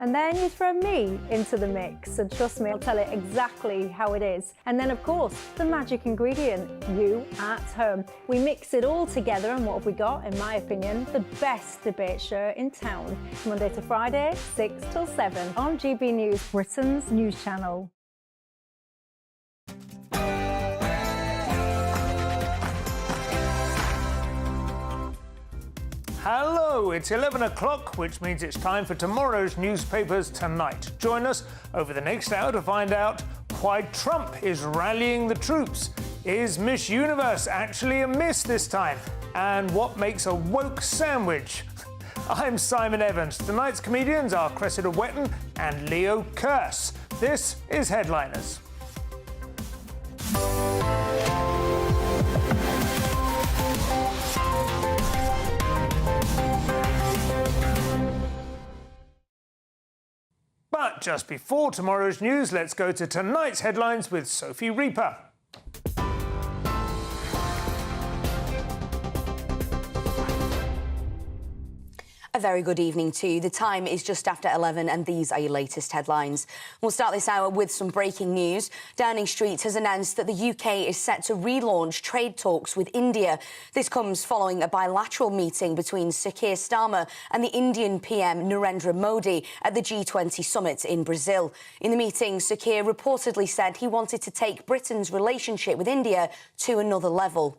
And then you throw me into the mix, and trust me, I'll tell it exactly how it is. And then, of course, the magic ingredient, you at home. We mix it all together, and what have we got? In my opinion, the best debate show in town. Monday to Friday, 6 till 7 on GB News, Britain's news channel. Hello, it's 11 o'clock, which means it's time for tomorrow's newspapers tonight. Join us over the next hour to find out why Trump is rallying the troops. Is Miss Universe actually a miss this time? And what makes a woke sandwich? I'm Simon Evans. Tonight's comedians are Cressida Wetton and Leo Kearse. This is Headliners. But just before tomorrow's news, let's go to tonight's headlines with Sophie Reaper. A very good evening to you. The time is just after 11 and these are your latest headlines. We'll start this hour with some breaking news. Downing Street has announced that the UK is set to relaunch trade talks with India. This comes following a bilateral meeting between Sir Keir Starmer and the Indian PM Narendra Modi at the G20 summit in Brazil. In the meeting, Sir Keir reportedly said he wanted to take Britain's relationship with India to another level.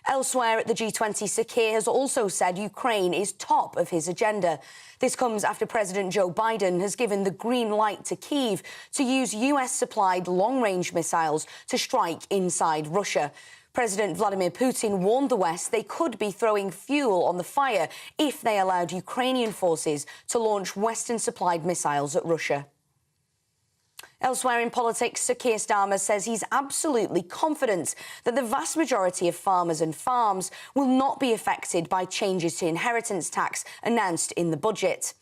Elsewhere at the G20, Sir Keir has also said Ukraine is top of his agenda. This comes after President Joe Biden has given the green light to Kyiv to use US-supplied long-range missiles to strike inside Russia. President Vladimir Putin warned the West they could be throwing fuel on the fire if they allowed Ukrainian forces to launch Western-supplied missiles at Russia. Elsewhere in politics, Sir Keir Starmer says he's absolutely confident that the vast majority of farmers and farms will not be affected by changes to inheritance tax announced in the budget.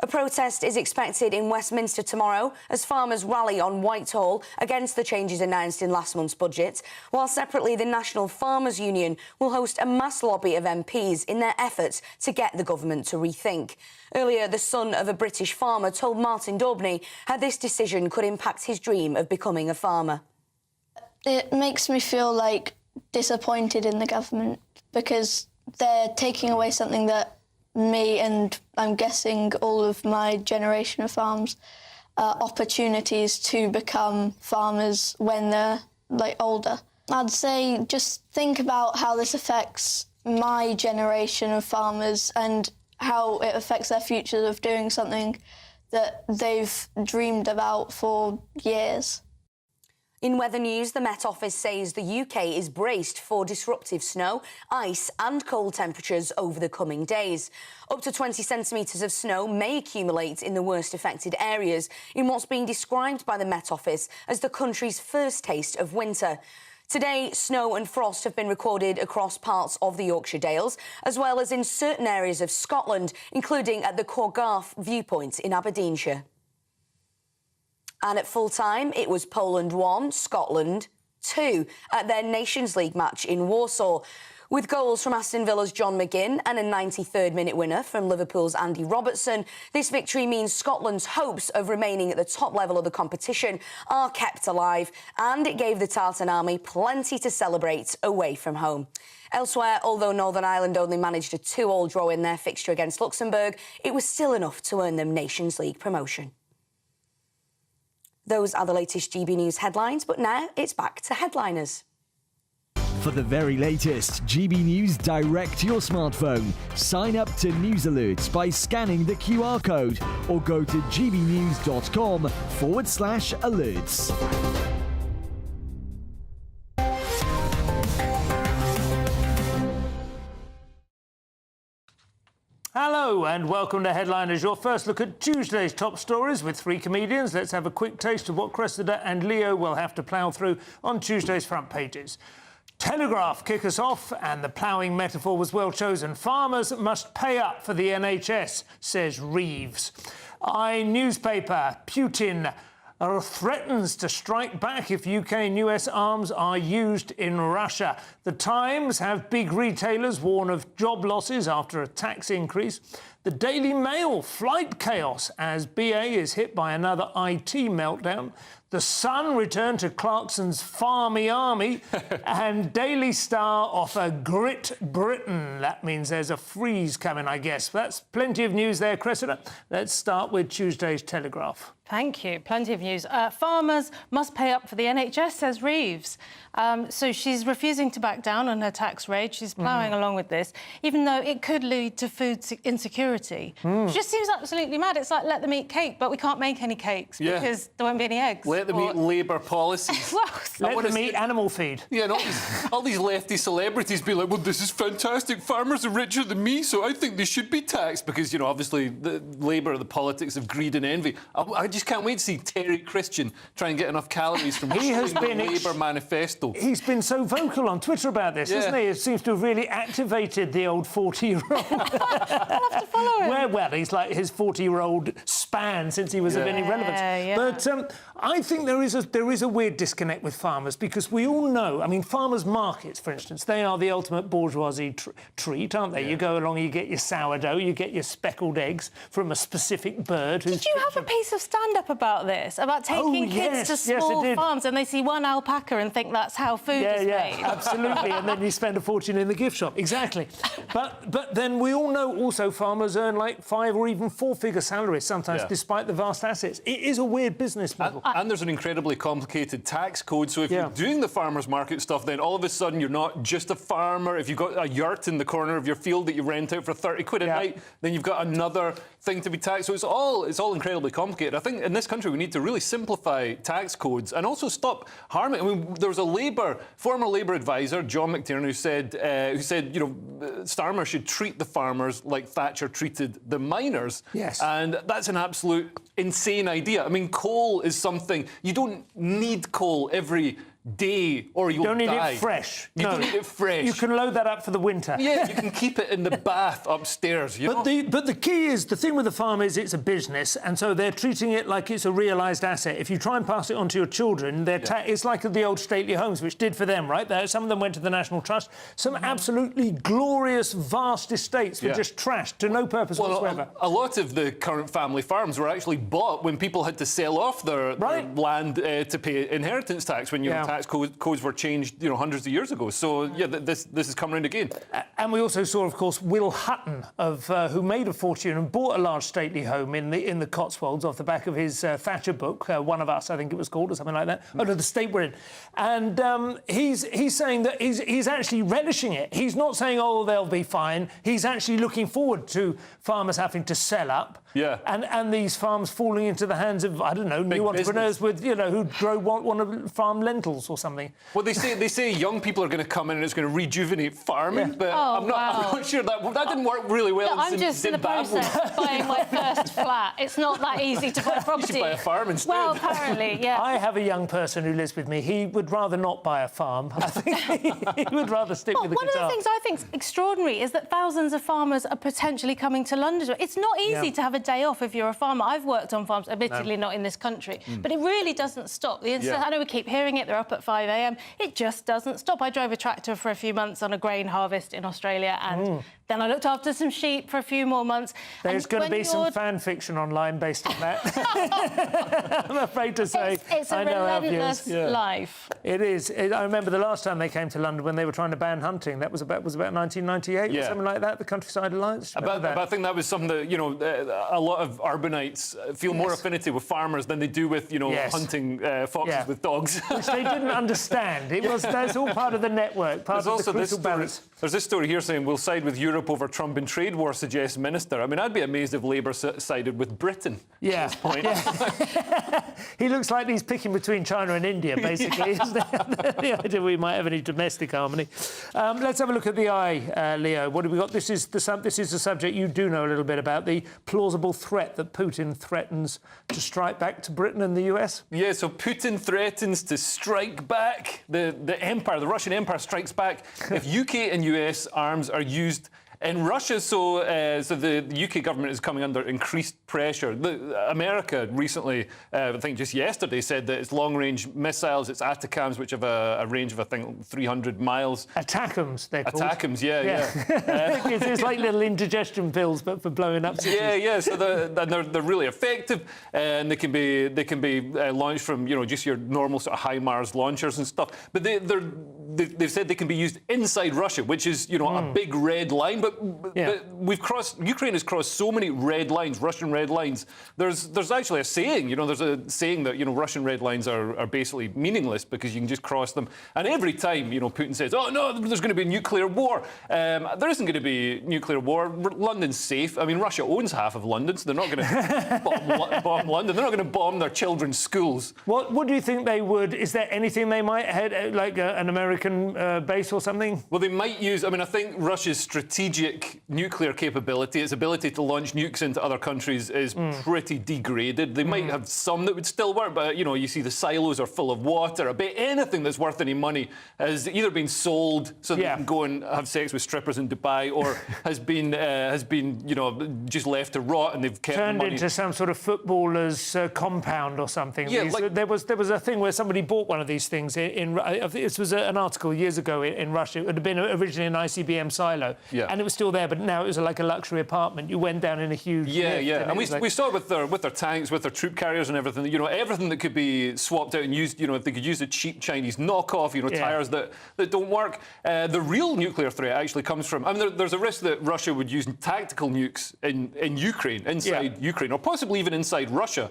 A protest is expected in Westminster tomorrow as farmers rally on Whitehall against the changes announced in last month's budget, while separately the National Farmers Union will host a mass lobby of MPs in their efforts to get the government to rethink. Earlier, the son of a British farmer told Martin Daubney how this decision could impact his dream of becoming a farmer. It makes me feel like disappointed in the government because they're taking away something that me and I'm guessing all of my generation of farms opportunities to become farmers when they're older. I'd say just think about how this affects my generation of farmers and how it affects their future of doing something that they've dreamed about for years. In weather news, the Met Office says the UK is braced for disruptive snow, ice and cold temperatures over the coming days. Up to 20 centimetres of snow may accumulate in the worst affected areas in what's being described by the Met Office as the country's first taste of winter. Today, snow and frost have been recorded across parts of the Yorkshire Dales, as well as in certain areas of Scotland, including at the Corgarth viewpoint in Aberdeenshire. And at full-time, it was Poland 1, Scotland 2 at their Nations League match in Warsaw. With goals from Aston Villa's John McGinn and a 93rd-minute winner from Liverpool's Andy Robertson, this victory means Scotland's hopes of remaining at the top level of the competition are kept alive, and it gave the Tartan Army plenty to celebrate away from home. Elsewhere, although Northern Ireland only managed a 2-2 draw in their fixture against Luxembourg, it was still enough to earn them Nations League promotion. Those are the latest GB News headlines, but now it's back to Headliners. For the very latest GB News direct to your smartphone, sign up to News Alerts by scanning the QR code or go to gbnews.com/alerts. Hello and welcome to Headliners, your first look at Tuesday's top stories with three comedians. Let's have a quick taste of what Cressida and Leo will have to plough through on Tuesday's front pages. Telegraph kick us off, and the ploughing metaphor was well chosen. Farmers must pay up for the NHS, says Reeves. Newspaper, Putin threatens to strike back if UK and US arms are used in Russia. The Times have big retailers warn of job losses after a tax increase. The Daily Mail, flight chaos as BA is hit by another IT meltdown. The Sun returned to Clarkson's farmy army. And Daily Star offer grit Britain. That means there's a freeze coming, I guess. That's plenty of news there, Cressida. Let's start with Tuesday's Telegraph. Thank you. Plenty of news. Farmers must pay up for the NHS, says Reeves. So she's refusing to back down on her tax rate. She's ploughing along with this, even though it could lead to food insecurity. It just seems absolutely mad. It's like, let them eat cake, but we can't make any cakes because there won't be any eggs. Let them eat Labour policies. Let them eat animal feed. Yeah, and all these lefty celebrities be like, well, this is fantastic. Farmers are richer than me, so I think they should be taxed because, you know, obviously the Labour are the politics of greed and envy. I just can't wait to see Terry Christian try and get enough calories from the Labour manifesto. He's been so vocal on Twitter about this, hasn't he? It seems to have really activated the old 40-year-old. I'll have to follow him. Well, he's like his 40-year-old span since he was of any relevance. Yeah. But I think there is a weird disconnect with farmers because we all know, I mean, farmers' markets, for instance, they are the ultimate bourgeoisie treat, aren't they? Yeah. You go along, you get your sourdough, you get your speckled eggs from a specific bird. Did you have a piece of stand-up about this, about taking kids to small farms and they see one alpaca and think that's how food is made? Absolutely. And then you spend a fortune in the gift shop. Exactly. But then we all know also farmers earn like 5 or even 4-figure salaries sometimes, despite the vast assets. It is a weird business model. And there's an incredibly complicated tax code. So if you're doing the farmers market stuff, then all of a sudden you're not just a farmer. If you've got a yurt in the corner of your field that you rent out for 30 quid a night, then you've got another thing to be taxed. So it's all incredibly complicated. I think in this country we need to really simplify tax codes and also stop harming. I mean, there was a former Labour advisor, John McTiernan, who said, you know, Starmer should treat the farmers like Thatcher treated the miners. Yes. And that's an absolute insane idea. I mean, coal is something you don't need coal every day or you'll die. You don't need it fresh. You don't need it fresh. You can load that up for the winter. Yeah, you can keep it in the bath upstairs, you know? But the key is, the thing with the farm is it's a business, and so they're treating it like it's a realised asset. If you try and pass it on to your children, it's like the old stately homes, which did for them, right? Some of them went to the National Trust. Some absolutely glorious, vast estates were just trashed to no purpose whatsoever. A lot of the current family farms were actually bought when people had to sell off their land to pay inheritance tax when tax codes were changed, you know, hundreds of years ago. So yeah, this is coming around again. And we also saw, of course, Will Hutton, who made a fortune and bought a large stately home in the Cotswolds off the back of his Thatcher book, One of Us, I think it was called, or something like that. Oh no, The State We're In. And he's saying that he's actually relishing it. He's not saying, oh, they'll be fine. He's actually looking forward to farmers having to sell up. Yeah. And these farms falling into the hands of, I don't know, new entrepreneurs with, you know, who want to farm lentils or something. Well, they say young people are going to come in and it's going to rejuvenate farming, but I'm not sure that didn't work really well in I'm just Zimbabwe. in the process of buying my first flat. It's not that easy to buy property. You should buy a farm instead. Well, apparently, yeah. I have a young person who lives with me. He would rather not buy a farm. I think he would rather stick with the guitar. One of the things I think is extraordinary is that thousands of farmers are potentially coming to London. It's not easy to have a day off if you're a farmer. I've worked on farms, admittedly not in this country, but it really doesn't stop. I know we keep hearing it, they're up at 5 a.m. It just doesn't stop. I drove a tractor for a few months on a grain harvest in Australia, and then I looked after some sheep for a few more months. There's going to be some fan fiction online based on that. I'm afraid to say. It's a relentless life. It is. I remember the last time they came to London when they were trying to ban hunting. That was about 1998 or something like that. The Countryside Alliance. But I think that was something that, you know, a lot of urbanites feel more affinity with farmers than they do with, you know, hunting foxes with dogs. Which they didn't understand. That's all part of the network, part of the crucial balance. There's this story here saying we'll side with Europe over Trump in trade war, suggests Minister. I mean, I'd be amazed if Labour sided with Britain at this point. He looks like he's picking between China and India, basically. Isn't the idea we might have any domestic harmony. Let's have a look at the eye, Leo. What have we got? This is the subject you do know a little bit about, the plausible threat that Putin threatens to strike back to Britain and the US. Yeah, so Putin threatens to strike back. The Russian Empire strikes back if UK and US arms are used In Russia, so the UK government is coming under increased pressure. America recently, I think just yesterday, said that its long-range missiles, its ATACMS, which have a range of, I think, 300 miles. ATACMS, they're called. ATACMS, yeah. It's like little indigestion pills, but for blowing up cities. Yeah. So they're really effective, and they can be launched from just your normal sort of HIMARS launchers and stuff. But they've said they can be used inside Russia, which is a big red line. But Ukraine has crossed so many red lines, Russian red lines. There's actually a saying, there's a saying that Russian red lines are basically meaningless because you can just cross them. And every time Putin says, "Oh no, there's going to be a nuclear war," there isn't going to be nuclear war. London's safe. I mean, Russia owns half of London, so they're not going to bomb London. They're not going to bomb their children's schools. What do you think they would? Is there anything they might head like an American base or something? Well, they might use. I mean, I think Russia's strategic nuclear capability, its ability to launch nukes into other countries, is pretty degraded. They might have some that would still work, but you see the silos are full of water. I bet anything that's worth any money has either been sold so that you can go and have sex with strippers in Dubai, or has been just left to rot, and they've kept turned the money into some sort of footballer's compound or something. Yeah, there was a thing where somebody bought one of these things this was an article years ago in Russia. It had been originally an ICBM silo, and it was still there, but now it was like a luxury apartment. You went down in a huge lift, and we saw it with their tanks, with their troop carriers and everything. Everything that could be swapped out and used. If they could use a cheap Chinese knockoff, tires that don't work. The real nuclear threat actually comes from. I mean, there's a risk that Russia would use tactical nukes in Ukraine, inside Ukraine, or possibly even inside Russia,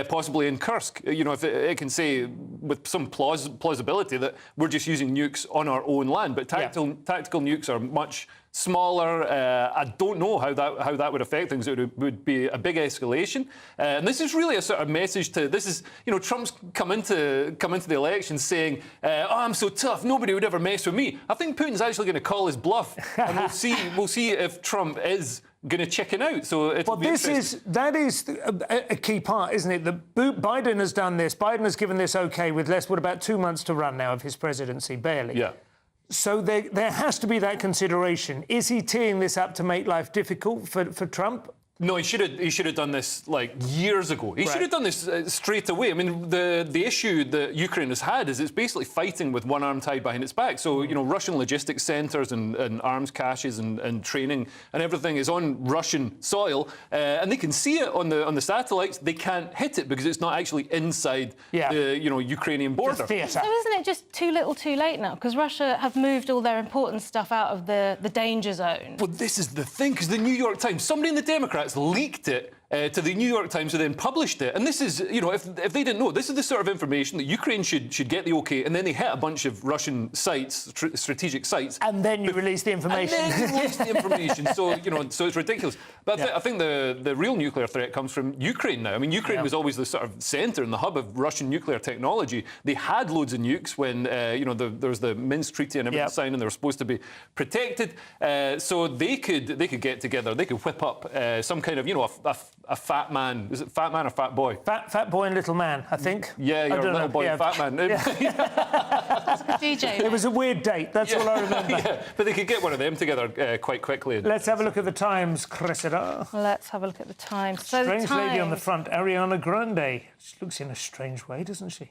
possibly in Kursk. If it can say with some plausibility that we're just using nukes on our own land, but tactical nukes are much smaller. I don't know how that would affect things. It would be a big escalation, and this is really a sort of message to. This is Trump's come into the election saying, "Oh, I'm so tough. Nobody would ever mess with me." I think Putin's actually going to call his bluff, and we'll see if Trump is going to chicken out. So that is a key part, isn't it? That Biden has done this. Biden has given this okay with about 2 months to run now of his presidency, barely. Yeah. So there has to be that consideration. Is he teeing this up to make life difficult for Trump? No, he should have done this like years ago. He should have done this straight away. I mean, the issue that Ukraine has had is it's basically fighting with one arm tied behind its back. So Russian logistics centres and arms caches and training and everything is on Russian soil, and they can see it on the satellites. They can't hit it because it's not actually inside the Ukrainian border. So isn't it just too little, too late now? Because Russia have moved all their important stuff out of the danger zone. Well, this is the thing, because the New York Times, somebody in the Democrats leaked it to the New York Times, who then published it. And this is, if they didn't know, this is the sort of information that Ukraine should get the OK, and then they hit a bunch of Russian sites, strategic sites. And then you release the information. And then you release the information. So, so it's ridiculous. But I think the real nuclear threat comes from Ukraine now. I mean, Ukraine was always the sort of centre and the hub of Russian nuclear technology. They had loads of nukes when, there was the Minsk Treaty and everything signed, and they were supposed to be protected. So they could get together. They could whip up some kind of, a fat man. Is it fat man or fat boy? Fat boy and little man, I think. Yeah, you're a little boy and fat man. DJ. It was a weird date, that's all I remember. But they could get one of them together quite quickly. Let's have a look at the Times, Cressida. Let's have a look at the Times. So Strange the Times... lady on the front, Ariana Grande. She looks in a strange way, doesn't she?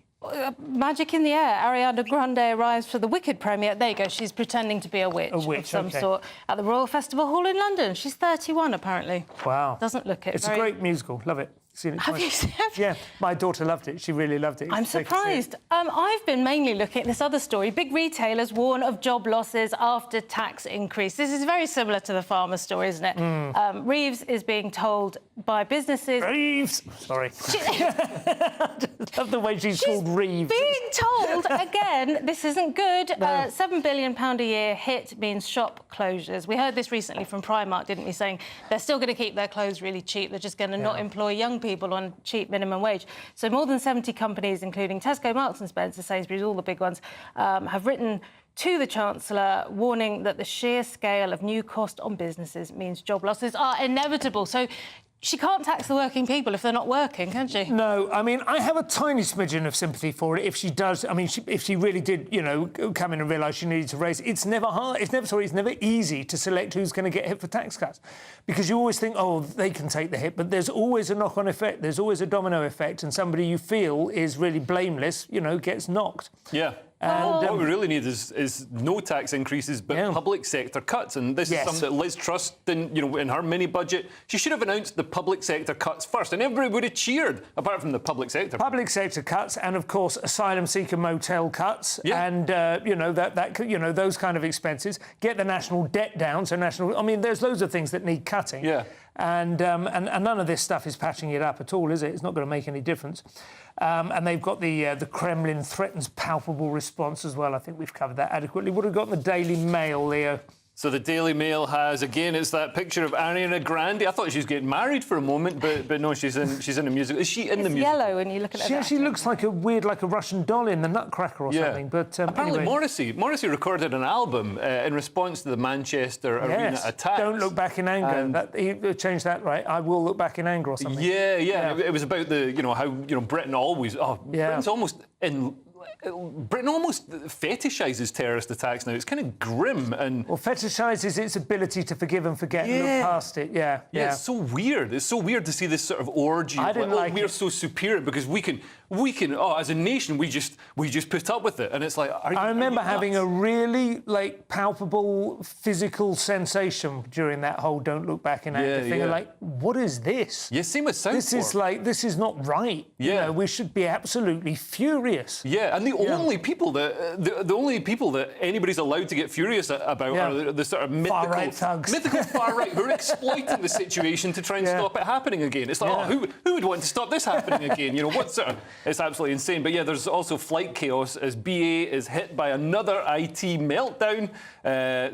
Magic in the air. Ariana Grande arrives for the Wicked premiere. There you go. She's pretending to be a witch of some sort at the Royal Festival Hall in London. She's 31, apparently. Wow. Doesn't look it. It's a great musical. Love it. Seen it twice. Have you? Yeah, my daughter loved it. She really loved it. I'm surprised. I've been mainly looking at this other story. Big retailers warn of job losses after tax increase. This is very similar to the farmer story, isn't it? Reeves is being told by businesses... Reeves! Sorry. I just love the way she's called Reeves. Being told, again, this isn't good. No. £7 billion a year hit means shop closures. We heard this recently from Primark, didn't we, saying they're still going to keep their clothes really cheap. They're just going to not employ young people on cheap minimum wage. So more than 70 companies, including Tesco, Marks & Spencer, Sainsbury's, all the big ones, have written to the Chancellor, warning that the sheer scale of new cost on businesses means job losses are inevitable. So she can't tax the working people if they're not working, can she? No, I mean, I have a tiny smidgen of sympathy for it if she does. I mean, if she really did, you know, come in and realise she needed to raise. It's never hard. It's never easy to select who's going to get hit for tax cuts, because you always think, oh, they can take the hit, but there's always a knock-on effect. There's always a domino effect, and somebody you feel is really blameless, you know, gets knocked. Yeah. And what we really need is no tax increases, but public sector cuts. And this is something that Liz Truss, in her mini budget, she should have announced the public sector cuts first, and everybody would have cheered, apart from the public sector. Public sector cuts, and of course, asylum seeker motel cuts, and those kind of expenses. Get the national debt down. So I mean, there's loads of things that need cutting. Yeah. And none of this stuff is patching it up at all, is it? It's not going to make any difference. And they've got the Kremlin threatens palpable response as well. I think we've covered that adequately. What have we got in the Daily Mail, Leo? So the Daily Mail has, again, it's that picture of Ariana Grande. I thought she was getting married for a moment, but no, she's in a musical. Is she in the musical? Yellow when you look at it. She actually looks like a Russian doll in the Nutcracker or something. But apparently anyway. Morrissey recorded an album in responce to the Manchester Arena attacks. Don't look back in anger. He changed that, right? I will look back in anger or something. Yeah. It was about how Britain always. Britain's almost in. Britain almost fetishises terrorist attacks now. It's kind of grim and... Well, fetishises its ability to forgive and forget and look past it, Yeah, it's so weird. It's so weird to see this sort of orgy. I didn't like we're it. so superior because we can, as a nation, we just put up with it. And it's like... I remember having a really, palpable physical sensation during that whole don't look back in anger thing. Yeah. Like, what is this? Yeah, same with Southport. This is not right. Yeah. You know, we should be absolutely furious. Yeah, and the only people that anybody's allowed to get furious about are the sort of mythical far-right thugs. Mythical far-right who are exploiting the situation to try and stop it happening again. It's like, who would want to stop this happening again? You know, what sort of... It's absolutely insane. But yeah, there's also flight chaos as BA is hit by another IT meltdown.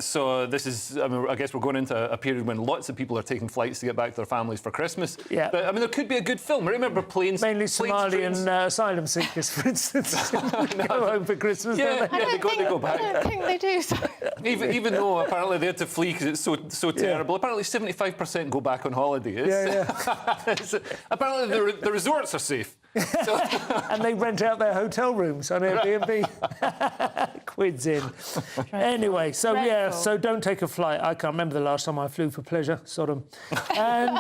So this is, I guess we're going into a period when lots of people are taking flights to get back to their families for Christmas. Yeah. But, I mean, there could be a good film. I remember planes... Mainly Somalian asylum seekers, for instance, go home for Christmas, don't they? Yeah, they go back. I don't think they do. Even though apparently they had to flee because it's so terrible. Apparently 75% go back on holiday. Apparently the resorts are safe. So... and they rent out their hotel rooms on Airbnb. Quids in. Anyway, so don't take a flight. I can't remember the last time I flew for pleasure. Sodom. And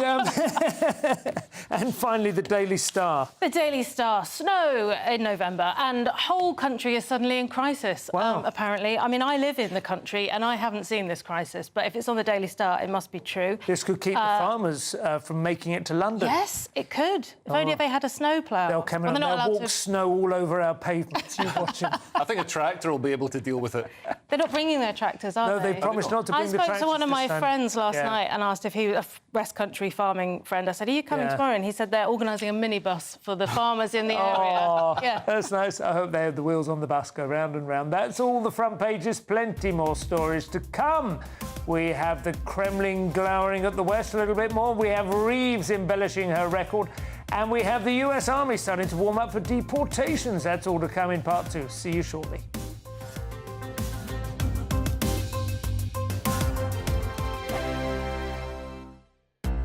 and finally, the Daily Star. The Daily Star. Snow in November, and whole country is suddenly in crisis. Wow. Apparently, I mean, I live in the country and I haven't seen this crisis, but if it's on the Daily Star, it must be true. This could keep the farmers from making it to London. Yes, it could. If only they had a snowplough. They'll come in and they'll walk snow all over our pavements. You watch them. I think a tractor will be able to deal with it. They're not bringing their tractors, are they? No, they promised not to bring the tractors. I spoke to one of my friends last night and asked if he was a West Country farming friend. I said, are you coming tomorrow? And he said they're organising a minibus for the farmers in the area. Yeah. That's nice. I hope they have the wheels on the bus go round and round. That's all the front pages. Plenty more stories to come. We have the Kremlin glowering at the West a little bit more. We have Reeves embellishing her record. And we have the US Army starting to warm up for deportations. That's all to come in part 2. See you shortly.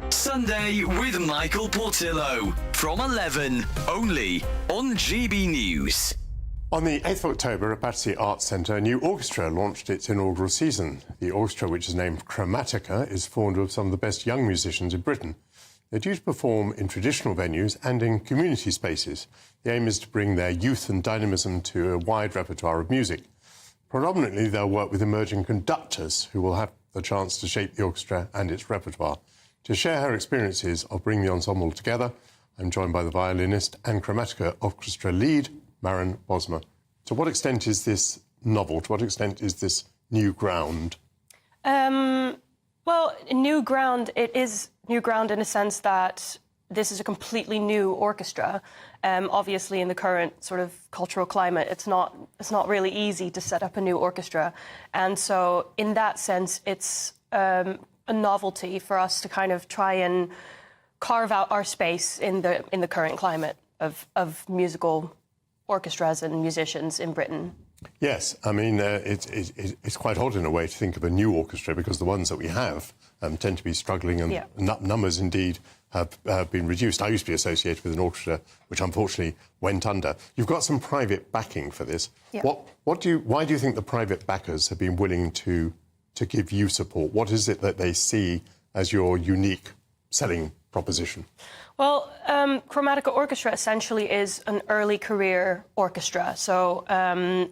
Sunday with Michael Portillo from 11, only on GB News. On the 8th of October at Battersea Arts Centre, a new orchestra launched its inaugural season. The orchestra, which is named Chromatica, is formed of some of the best young musicians in Britain. They're due to perform in traditional venues and in community spaces. The aim is to bring their youth and dynamism to a wide repertoire of music. Predominantly, they'll work with emerging conductors who will have the chance to shape the orchestra and its repertoire. To share her experiences of bringing the ensemble together, I'm joined by the violinist and Chromatica Orchestra lead, Maren Bosma. To what extent is this novel? To what extent is this new ground? Well, new ground, it is new ground in a sense that this is a completely new orchestra. Obviously, in the current sort of cultural climate, it's not really easy to set up a new orchestra. And so, in that sense, it's a novelty for us to kind of try and carve out our space in the current climate of musical orchestras and musicians in Britain. Yes, I mean, it's quite odd in a way to think of a new orchestra because the ones that we have tend to be struggling and numbers indeed have been reduced. I used to be associated with an orchestra which unfortunately went under. You've got some private backing for this. Yeah. Why do you think the private backers have been willing to give you support? What is it that they see as your unique selling proposition? Well, Chromatica Orchestra essentially is an early career orchestra. So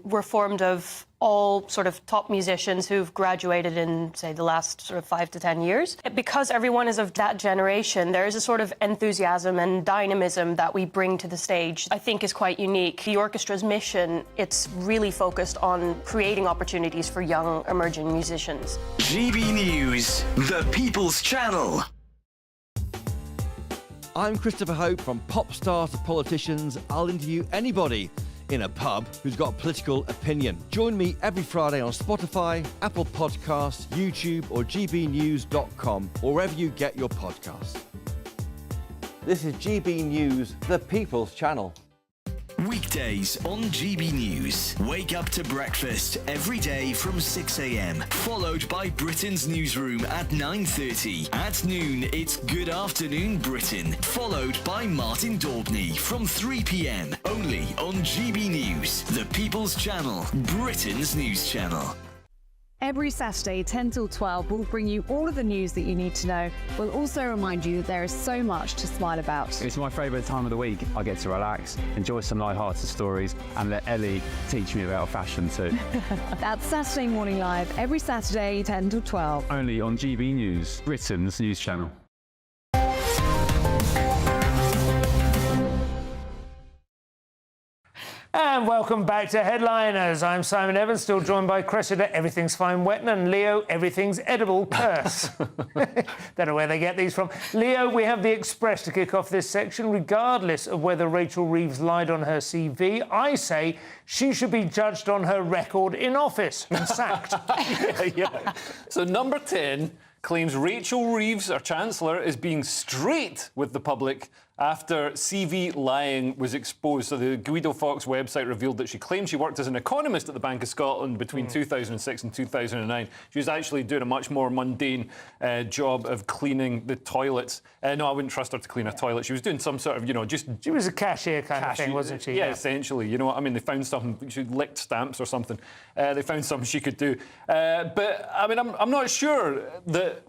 we're formed of all sort of top musicians who've graduated in, say, the last sort of 5 to 10 years. Because everyone is of that generation, there is a sort of enthusiasm and dynamism that we bring to the stage I think is quite unique. The orchestra's mission, it's really focused on creating opportunities for young emerging musicians. GB News, the People's Channel. I'm Christopher Hope. From pop stars to politicians, I'll interview anybody in a pub who's got a political opinion. Join me every Friday on Spotify, Apple Podcasts, YouTube or gbnews.com, or wherever you get your podcasts. This is GB News, the People's Channel. Weekdays on GB News. Wake up to breakfast every day from 6 a.m. Followed by Britain's newsroom at 9:30. At noon, it's Good Afternoon Britain. Followed by Martin Daubney from 3 p.m. Only on GB News, the People's Channel, Britain's news channel. Every Saturday, 10 till 12, we'll bring you all of the news that you need to know. We'll also remind you that there is so much to smile about. It's my favourite time of the week. I get to relax, enjoy some light-hearted stories, and let Ellie teach me about fashion too. That's Saturday Morning Live, every Saturday, 10 till 12. Only on GB News, Britain's news channel. And welcome back to Headliners. I'm Simon Evans, still joined by Cressida, Everything's Fine Wetton, and Leo, Everything's Edible Curse. Don't know where they get these from. Leo, we have the Express to kick off this section. Regardless of whether Rachel Reeves lied on her CV, I say she should be judged on her record in office and sacked. Yeah. So number 10 claims Rachel Reeves, our Chancellor, is being straight with the public after CV lying was exposed. So the Guido Fawkes website revealed that she claimed she worked as an economist at the Bank of Scotland between 2006 and 2009. She was actually doing a much more mundane job of cleaning the toilets. No, I wouldn't trust her to clean a toilet. She was doing some sort of, just... She was a cashier kind of thing, wasn't she? Yeah, essentially. You know what I mean? They found something, she licked stamps or something. They found something she could do. But, I mean, I'm not sure that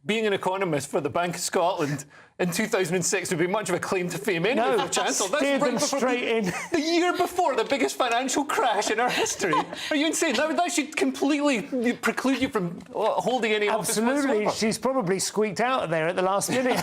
being an economist for the Bank of Scotland in 2006 would be much of a claim to fame anyway, for Chancellor. Steered them straight in. The year before the biggest financial crash in our history. Are you insane? That should completely preclude you from holding any office Absolutely. whatsoever. She's probably squeaked out of there at the last minute,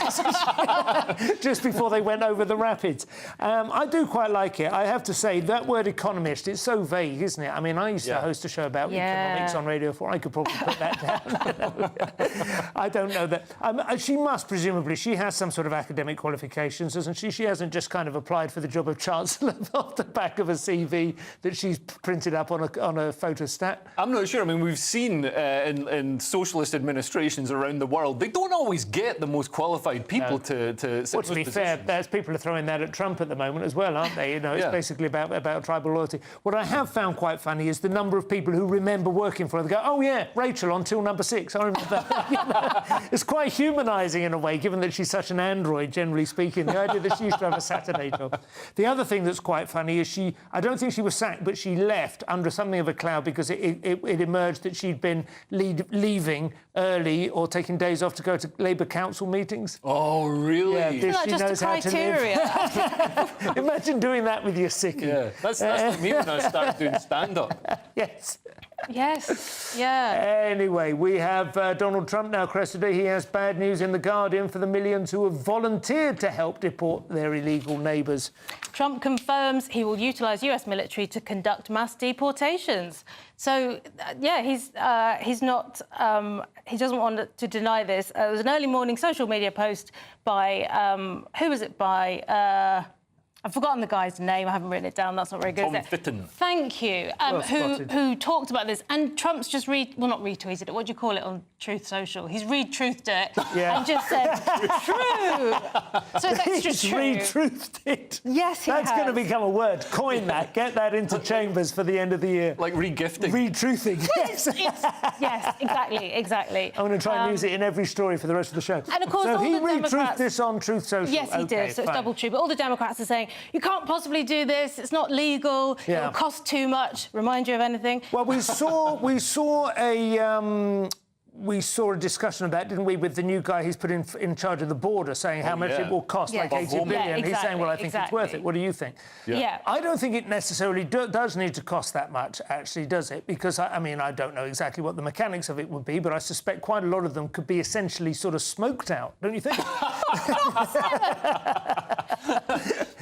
just before they went over the rapids. I do quite like it. I have to say, that word economist, it's so vague, isn't it? I mean, I used to host a show about economics on Radio 4. I could probably put that down. I don't know that. She must, presumably, she has some sort of academic qualifications, doesn't she? She hasn't just kind of applied for the job of Chancellor off the back of a CV that she's printed up on a photostat. I'm not sure. I mean, we've seen in socialist administrations around the world, they don't always get the most qualified people to sit Well, to be fair, there's people are throwing that at Trump at the moment as well, aren't they? You know, it's basically about tribal loyalty. What I have found quite funny is the number of people who remember working for her. They go, oh, yeah, Rachel on till number 6. I remember that. You know, it's quite humanising in a way, given that she's such an android, generally speaking, the idea that she used to have a Saturday job. The other thing that's quite funny is I don't think she was sacked, but she left under something of a cloud because it emerged that she'd been leaving early or taking days off to go to Labour Council meetings. Oh, really? Yeah, Isn't that she just knows a how to live. Imagine doing that with your sickie. Yeah, that's like me when I started doing stand-up. Yes. Yes, yeah. Anyway, we have Donald Trump now, Cressida. He has bad news in The Guardian for the millions who have volunteered to help deport their illegal neighbours. Trump confirms he will utilise US military to conduct mass deportations. So, yeah, he's not... he doesn't want to deny this. It was an early morning social media post by... who was it by... I've forgotten the guy's name. I haven't written it down. That's not very good. Tom Fitton. Thank you. Who talked about this? And Trump's just not retweeted it. What do you call it on Truth Social. He's re-truthed it and just said, true. So it's extra He's true. re-truthed it. Yes, he That's has. going to become a word. Coin that. Get that into Chambers for the end of the year. Like re-gifting. Re-truthing. Yes. Yes, exactly. I'm going to try and use it in every story for the rest of the show. And of course, so all he the re-truthed Democrats... this on Truth Social. Yes, he did. So it's fine. double true. But all the Democrats are saying, you can't possibly do this. It's not legal. It'll cost too much. Remind you of anything? Well, we saw a discussion of that, didn't we, with the new guy he's put in charge of the border, saying how much it will cost, like 80 billion. He's saying, well, I think it's worth it. What do you think? Yeah. I don't think it necessarily does need to cost that much, actually, does it? Because, I mean, I don't know exactly what the mechanics of it would be, but I suspect quite a lot of them could be essentially sort of smoked out, don't you think?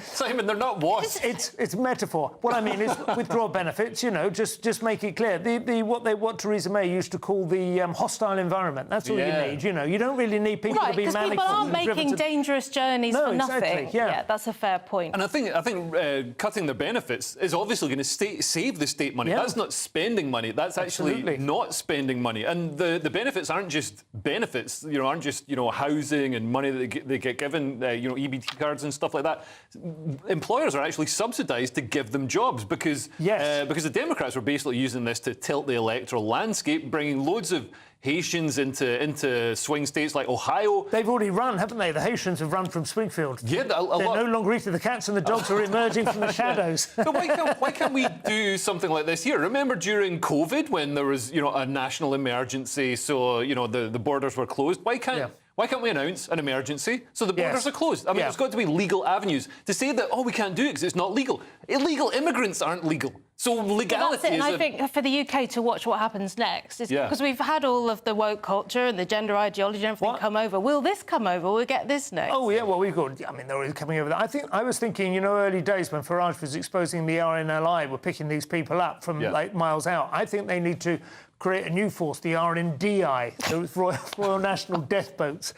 Simon, they're not washed. It's metaphor. What I mean is withdraw benefits, you know, just make it clear. What Theresa May used to call the hostile environment. That's all you need, you know. You don't really need people to be because manacled. people aren't making dangerous journeys for nothing. Exactly, yeah, that's a fair point. And I think cutting their benefits is obviously going to save the state money. That's not spending money. That's actually not spending money. And the benefits aren't just benefits, you know, aren't just, you know, housing and money that they get given, you know, EBT cards and stuff like that. Employers are actually subsidised to give them jobs because the Democrats were basically using this to tilt the electoral landscape, bringing loads of Haitians into swing states like Ohio. They've already run, haven't they? The Haitians have run from Springfield. Yeah, They're no longer eating. The cats and the dogs are emerging from the shadows. But why can't we do something like this here? Remember during COVID when there was, you know, a national emergency, so, you know, the borders were closed? Why can't we announce an emergency so the borders are closed? I mean, there's got to be legal avenues. To say that, we can't do it because it's not legal. Illegal immigrants aren't legal. So legality is... And I think for the UK to watch what happens next is because we've had all of the woke culture and the gender ideology and everything come over. Will this come over? Will we get this next? Oh, yeah, well, we've got... I mean, they're already coming over that. I was thinking, you know, early days when Farage was exposing the RNLI, were picking these people up from, like, miles out. I think they need to create a new force, the RNDI, the Royal National Death Boats.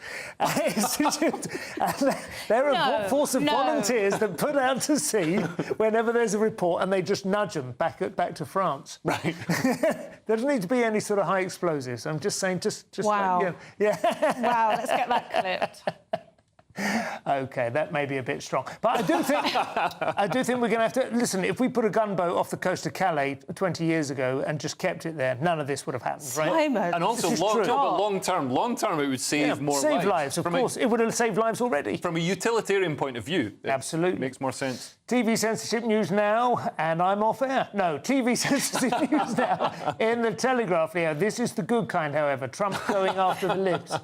They're a force of volunteers that put out to sea whenever there's a report and they just nudge them back to France. Right. There doesn't need to be any sort of high explosives. I'm just saying, just wow. Like, Wow, let's get that clipped. OK, that may be a bit strong. But I do think we're going to have to... Listen, if we put a gunboat off the coast of Calais 20 years ago and just kept it there, none of this would have happened, right? Simon. And also, long term, it would save more lives. Save lives, of course. It would have saved lives already. From a utilitarian point of view. Absolutely. It makes more sense. TV censorship news now, and I'm off air. No, TV censorship news now in the Telegraph here. This is the good kind, however. Trump going after the libs.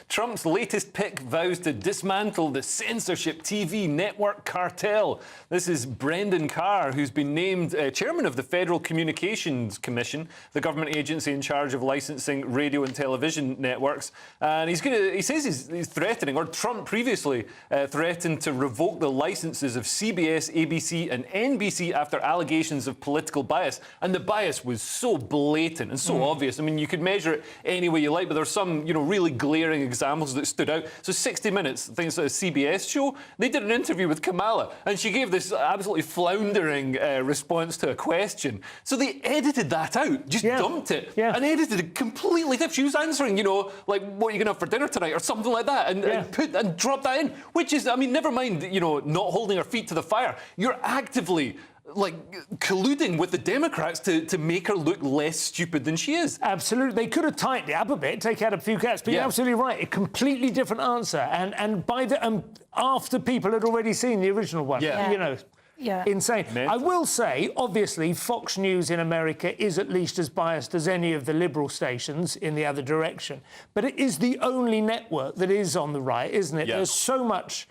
Trump's latest pick vows to dismantle the censorship TV network cartel. This is Brendan Carr, who's been named chairman of the Federal Communications Commission, the government agency in charge of licensing radio and television networks. And he says he's threatening, or Trump previously threatened to revoke the licenses of CBS, ABC and NBC after allegations of political bias. And the bias was so blatant and so obvious. I mean, you could measure it any way you like, but there's some, you know, really glaring examples that stood out. So 60 Minutes, I think it's a CBS show, they did an interview with Kamala, and she gave this absolutely floundering response to a question. So they edited that out, just dumped it, and edited it completely different. She was answering, you know, like, what are you going to have for dinner tonight, or something like that, and dropped that in, which is, I mean, never mind, you know, not holding her feet to the fire. You're actively, like, colluding with the Democrats to make her look less stupid than she is. Absolutely. They could have tightened it up a bit, take out a few cats, but you're absolutely right. A completely different answer. And by the after people had already seen the original one. You know. Insane. I will say, obviously, Fox News in America is at least as biased as any of the liberal stations in the other direction. But it is the only network that is on the right, isn't it? There's so much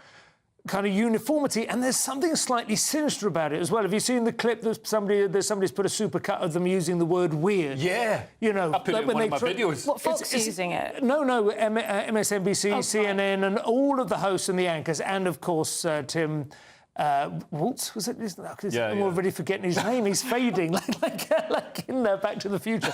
kind of uniformity, and there's something slightly sinister about it as well. Have you seen the clip that somebody's put a supercut of them using the word weird? You know, I put it in one of my videos. What, Fox using it? No, MSNBC, CNN, and all of the hosts and the anchors, and of course Tim Waltz, was it? Yeah, I'm already forgetting his name. He's fading, like in Back to the Future.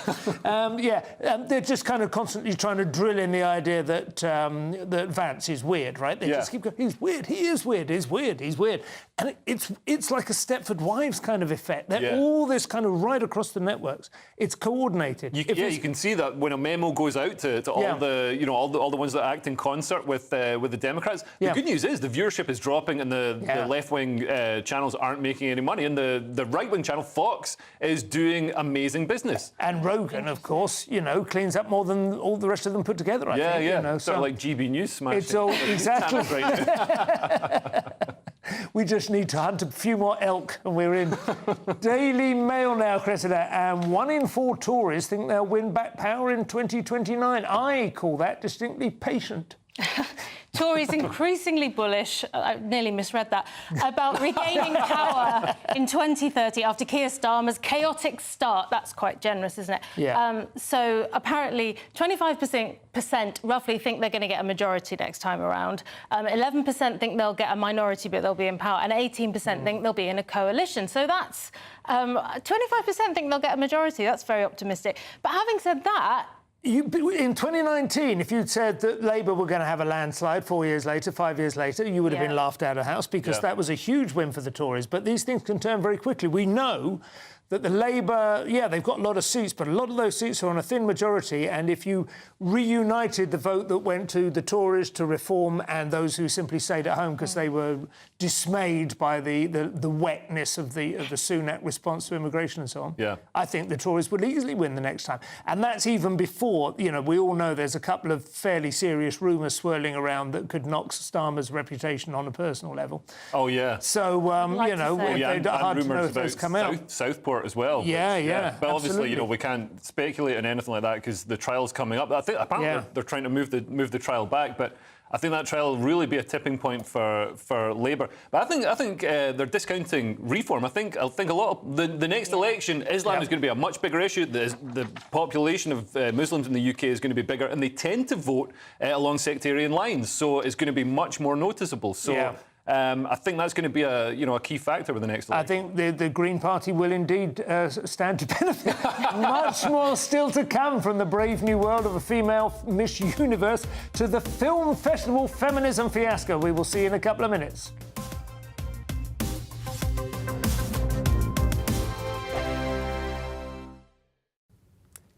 They're just kind of constantly trying to drill in the idea that that Vance is weird, right? They just keep going, he's weird, he is weird, he's weird, he's weird. And it's like a Stepford Wives kind of effect. They're all this kind of right across the networks. It's coordinated. You can see that when a memo goes out to all the all the ones that act in concert with the Democrats. The good news is the viewership is dropping and the left-wing channels aren't making any money, and the right-wing channel Fox is doing amazing business. And Rogan, of course, cleans up more than all the rest of them put together. I think, sort of like GBNews smashing. It's all exactly right. We just need to hunt a few more elk and we're in. Daily Mail now, Cressida, and 1 in 4 Tories think they'll win back power in 2029. I call that distinctly patient. Tories increasingly bullish, I nearly misread that, about regaining power in 2030 after Keir Starmer's chaotic start. That's quite generous, isn't it? Yeah. So apparently 25% roughly think they're going to get a majority next time around. 11% think they'll get a minority but they'll be in power, and 18% think they'll be in a coalition. So that's 25% think they'll get a majority. That's very optimistic. But having said that, in 2019, if you'd said that Labour were going to have a landslide 4 years later, 5 years later, you would have been laughed out of house because that was a huge win for the Tories. But these things can turn very quickly. We know that the Labour, they've got a lot of seats, but a lot of those seats are on a thin majority. And if you reunited the vote that went to the Tories to reform and those who simply stayed at home because they were dismayed by the wetness of the Sunak response to immigration and so on, I think the Tories would easily win the next time. And that's even before, we all know there's a couple of fairly serious rumours swirling around that could knock Starmer's reputation on a personal level. Oh, yeah. So, and rumours about come out. Southport as well. But obviously, we can't speculate on anything like that because the trial's coming up. I think apparently they're trying to move the trial back, but I think that trial will really be a tipping point for Labour. But I think they're discounting reform. I think a lot of the next election, Islam is going to be a much bigger issue. The population of Muslims in the UK is going to be bigger, and they tend to vote along sectarian lines, so it's going to be much more noticeable. So. I think that's going to be a key factor with the next election. I think the Green Party will indeed stand to benefit. Much more still to come from the brave new world of a female Miss Universe to the film festival feminism fiasco. We will see in a couple of minutes.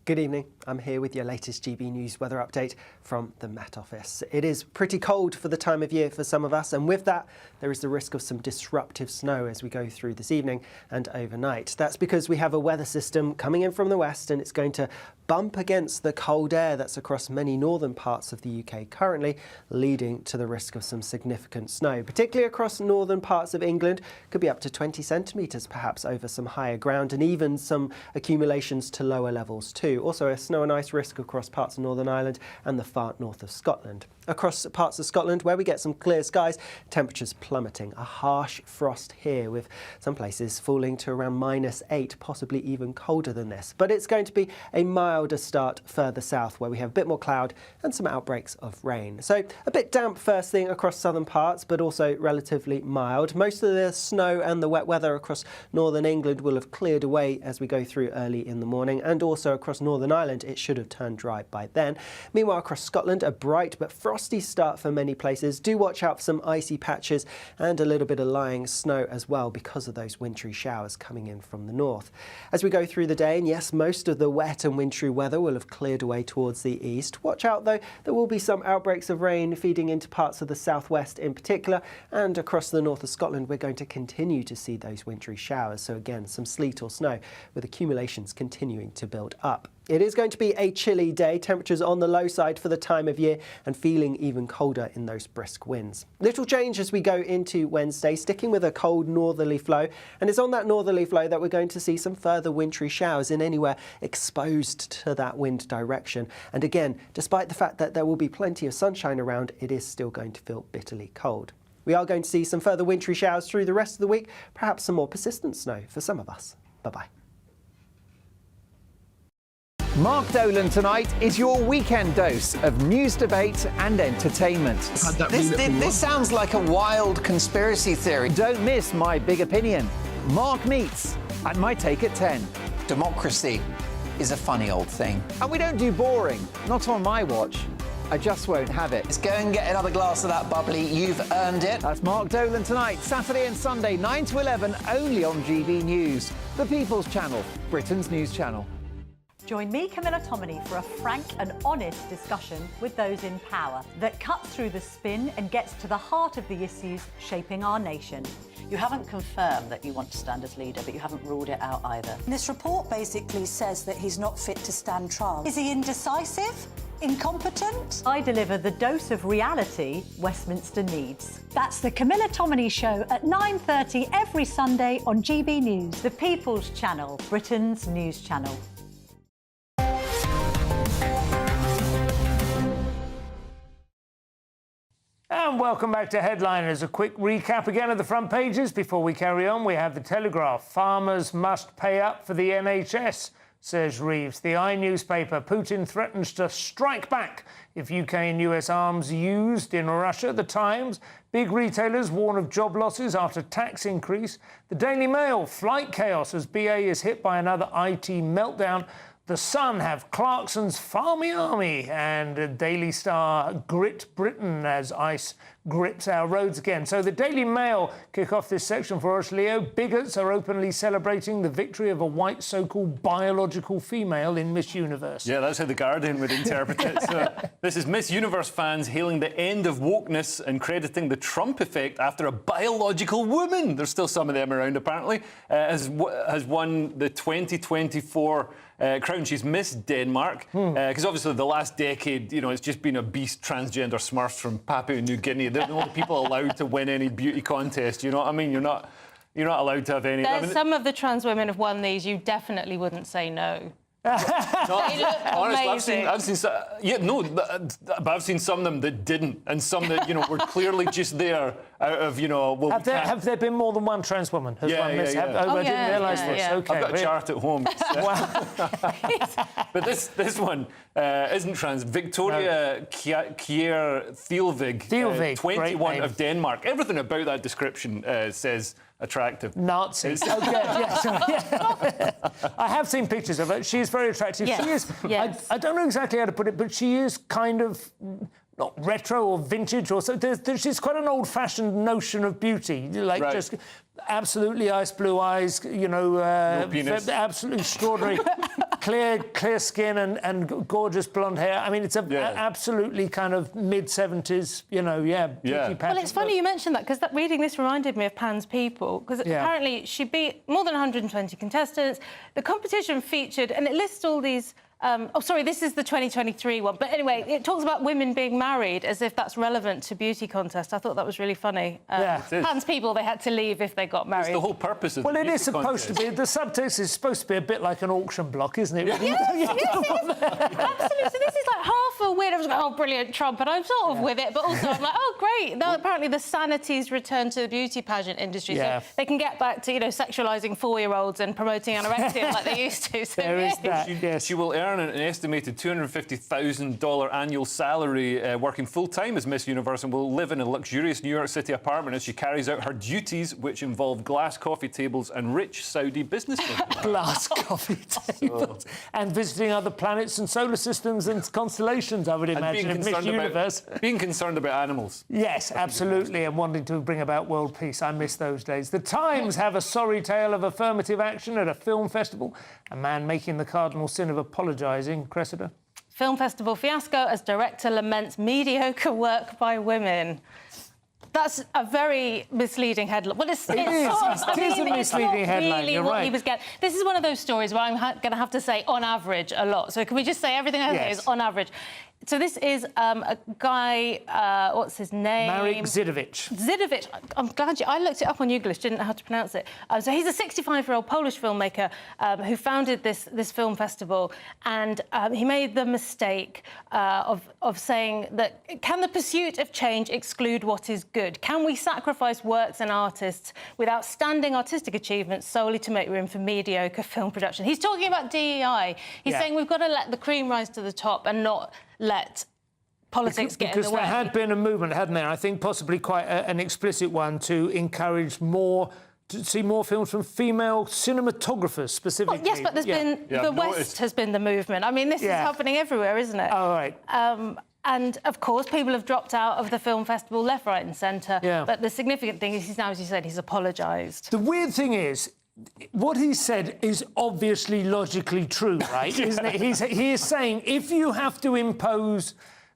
Good evening. I'm here with your latest GB News weather update from the Met Office. It is pretty cold for the time of year for some of us, and with that, there is the risk of some disruptive snow as we go through this evening and overnight. That's because we have a weather system coming in from the west, and it's going to bump against the cold air that's across many northern parts of the UK currently, leading to the risk of some significant snow, particularly across northern parts of England. Could be up to 20 centimetres perhaps over some higher ground, and even some accumulations to lower levels too. Also a snow and ice risk across parts of Northern Ireland and the far north of Scotland. Across parts of Scotland where we get some clear skies, temperatures plummeting. A harsh frost here with some places falling to around -8, possibly even colder than this. But it's going to be a milder start further south where we have a bit more cloud and some outbreaks of rain. So a bit damp first thing across southern parts, but also relatively mild. Most of the snow and the wet weather across northern England will have cleared away as we go through early in the morning, and also across Northern Ireland it should have turned dry by then. Meanwhile, across Scotland, a bright but frosty start for many places. Do watch out for some icy patches and a little bit of lying snow as well because of those wintry showers coming in from the north. As we go through the day, and yes, most of the wet and wintry weather will have cleared away towards the east. Watch out though, there will be some outbreaks of rain feeding into parts of the southwest in particular, and across the north of Scotland we're going to continue to see those wintry showers. So again, some sleet or snow with accumulations continuing to build up. It is going to be a chilly day, temperatures on the low side for the time of year and feeling even colder in those brisk winds. Little change as we go into Wednesday, sticking with a cold northerly flow, and it's on that northerly flow that we're going to see some further wintry showers in anywhere exposed to that wind direction. And again, despite the fact that there will be plenty of sunshine around, it is still going to feel bitterly cold. We are going to see some further wintry showers through the rest of the week, perhaps some more persistent snow for some of us. Bye-bye. Mark Dolan tonight is your weekend dose of news, debate and entertainment. This sounds like a wild conspiracy theory. Don't miss My Big Opinion. Mark Meets at My Take at 10. Democracy is a funny old thing. And we don't do boring, not on my watch. I just won't have it. Let's go and get another glass of that bubbly. You've earned it. That's Mark Dolan tonight, Saturday and Sunday, 9 to 11, only on GB News, the People's Channel, Britain's news channel. Join me, Camilla Tominey, for a frank and honest discussion with those in power that cuts through the spin and gets to the heart of the issues shaping our nation. You haven't confirmed that you want to stand as leader, but you haven't ruled it out either. This report basically says that he's not fit to stand trial. Is he indecisive? Incompetent? I deliver the dose of reality Westminster needs. That's the Camilla Tominey Show at 9:30 every Sunday on GB News, the People's Channel, Britain's news channel. And welcome back to Headliners. A quick recap again of the front pages before we carry on. We have the Telegraph. Farmers must pay up for the NHS, says Reeves. The newspaper. Putin threatens to strike back if UK and US arms used in Russia. The Times. Big retailers warn of job losses after tax increase. The Daily Mail. Flight chaos as BA is hit by another IT meltdown. The Sun have Clarkson's Farmy Army, and Daily Star grit Britain as ICE grips our roads again. So the Daily Mail kick off this section for us, Leo. Bigots are openly celebrating the victory of a white so-called biological female in Miss Universe. Yeah, that's how The Guardian would interpret it. So this is Miss Universe fans hailing the end of wokeness and crediting the Trump effect after a biological woman, there's still some of them around apparently, has won the 2024 crown. She's Miss Denmark, because obviously the last decade, you know, it's just been a beast transgender smurfs from Papua New Guinea. They're the only people allowed to win any beauty contest. You know what I mean? You're not allowed to have any. There's some of the trans women have won these. You definitely wouldn't say no. They look honestly, I've seen but I've seen some of them that didn't, and some that were clearly just there out of well. Have there been more than one trans woman? Has one Miss? Yeah. I didn't realise this. Yeah. Okay, I've got a chart at home. But this one isn't trans. Victoria Kjær Thielvig, 21 of Denmark. Everything about that description says attractive. Nazis. Okay, yeah. I have seen pictures of her. She is very attractive. Yes. She is. Yes. I don't know exactly how to put it, but she is kind of not retro or vintage or so. She's quite an old-fashioned notion of beauty, like just absolutely ice blue eyes, no penis. Absolutely extraordinary, clear skin and gorgeous blonde hair. I mean, it's absolutely kind of mid-70s, beauty pageant. Well, it's funny you mentioned that, because reading this reminded me of Pan's People, because apparently she beat more than 120 contestants. The competition featured, and it lists all these... this is the 2023 one. But anyway, it talks about women being married as if that's relevant to beauty contests. I thought that was really funny. Pan's People, they had to leave if they got married. It's the whole purpose of the it is beauty supposed contest. to be. The subtext is supposed to be a bit like an auction block, isn't it? Yes, absolutely. So this is like half a weird. I was like, oh, brilliant, Trump, and I'm sort of with it, but also I'm like, oh, great. Now, apparently the sanity's returned to the beauty pageant industry, so they can get back to sexualising 4-year-olds and promoting anorexia like they used to. So there is that. She will earn an estimated $250,000 annual salary working full-time as Miss Universe, and will live in a luxurious New York City apartment as she carries out her duties, which involve glass coffee tables and rich Saudi businessmen. Glass coffee tables. And visiting other planets and solar systems and constellations, I would imagine, of Miss Universe. Being concerned about animals. Yes, absolutely, and wanting to bring about world peace. I miss those days. The Times have a sorry tale of affirmative action at a film festival. A man making the cardinal sin of apologising. Cressida? Film festival fiasco as director laments mediocre work by women. That's a very misleading headline. Well, it is a misleading headline. Really, what he was getting. This is one of those stories where I'm going to have to say on average a lot. So can we just say everything I say is on average? So this is a guy, what's his name? Marek Zidovic. Zidovic. I'm glad I looked it up on English, didn't know how to pronounce it. So he's a 65-year-old Polish filmmaker who founded this film festival, and he made the mistake of saying that, can the pursuit of change exclude what is good? Can we sacrifice works and artists with outstanding artistic achievements solely to make room for mediocre film production? He's talking about DEI. He's saying we've got to let the cream rise to the top and not let politics get in the way. Because there had been a movement, hadn't there? I think possibly quite an explicit one to encourage more, to see more films from female cinematographers specifically. Well, yes, but there's been the West has been the movement. I mean, this is happening everywhere, isn't it? Oh, right. And of course, people have dropped out of the film festival left, right, and centre. Yeah. But the significant thing is, he's now, as you said, he's apologised. The weird thing is, what he said is obviously logically true, right? Isn't it? He is saying if you have to impose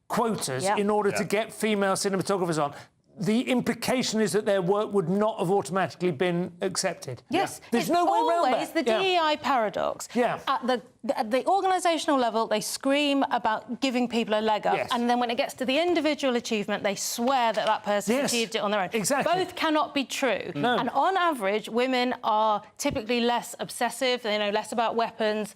quotas in order to get female cinematographers on, the implication is that their work would not have automatically been accepted. Yes, there's no way around that. It's always the DEI paradox. Yeah. At the organisational level, they scream about giving people a leg up, and then when it gets to the individual achievement, they swear that that person achieved it on their own. Exactly. Both cannot be true. No. And on average, women are typically less obsessive. They know less about weapons.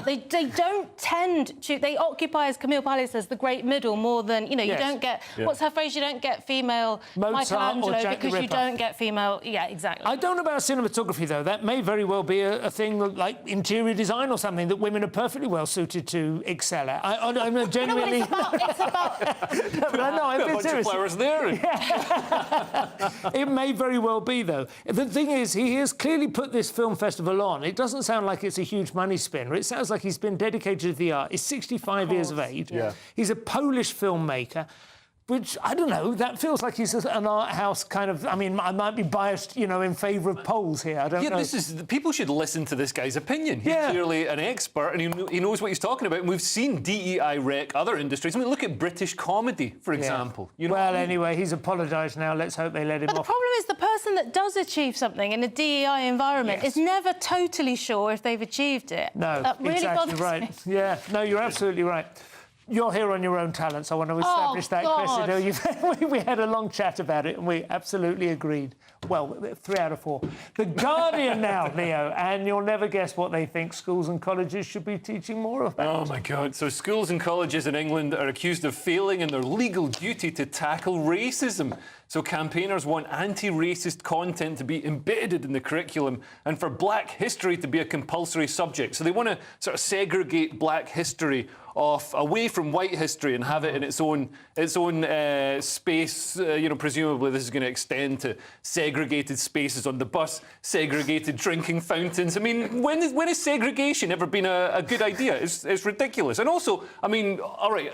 They don't tend to. They occupy, as Camille Paglia says, the great middle more than you don't get. What's her phrase? You don't get female Michelangelo because you don't get female. Yeah, exactly. I don't know about cinematography though. That may very well be a thing like interior design or something that women are perfectly well suited to excel at. I'm genuinely. It's about. But I know, I'm being serious. A bunch of flowers there. It may very well be though. The thing is, he has clearly put this film festival on. It doesn't sound like it's a huge money spinner. It sounds like he's been dedicated to the art. He's 65 years of age. Yeah. He's a Polish filmmaker. Which, I don't know, that feels like he's an art house kind of... I mean, I might be biased, in favour of Poles here. I don't know. People should listen to this guy's opinion. He's clearly an expert and he knows what he's talking about. And we've seen DEI wreck other industries. I mean, look at British comedy, for example. Well, anyway, he's apologised now. Let's hope they let him off. But the problem is the person that does achieve something in a DEI environment is never totally sure if they've achieved it. No, that really exactly right. Me. Yeah, no, you're absolutely right. You're here on your own talents. I want to establish that, Cressida. We had a long chat about it and we absolutely agreed. Well, 3 out of 4. The Guardian now, Leo, and you'll never guess what they think schools and colleges should be teaching more about. Oh, my God. So schools and colleges in England are accused of failing in their legal duty to tackle racism. So campaigners want anti-racist content to be embedded in the curriculum and for Black history to be a compulsory subject. So they want to sort of segregate Black history away from white history and have it in its own space. Presumably this is going to extend to segregated spaces on the bus, segregated drinking fountains. I mean, when has segregation ever been a good idea? It's ridiculous. And also, I mean, all right,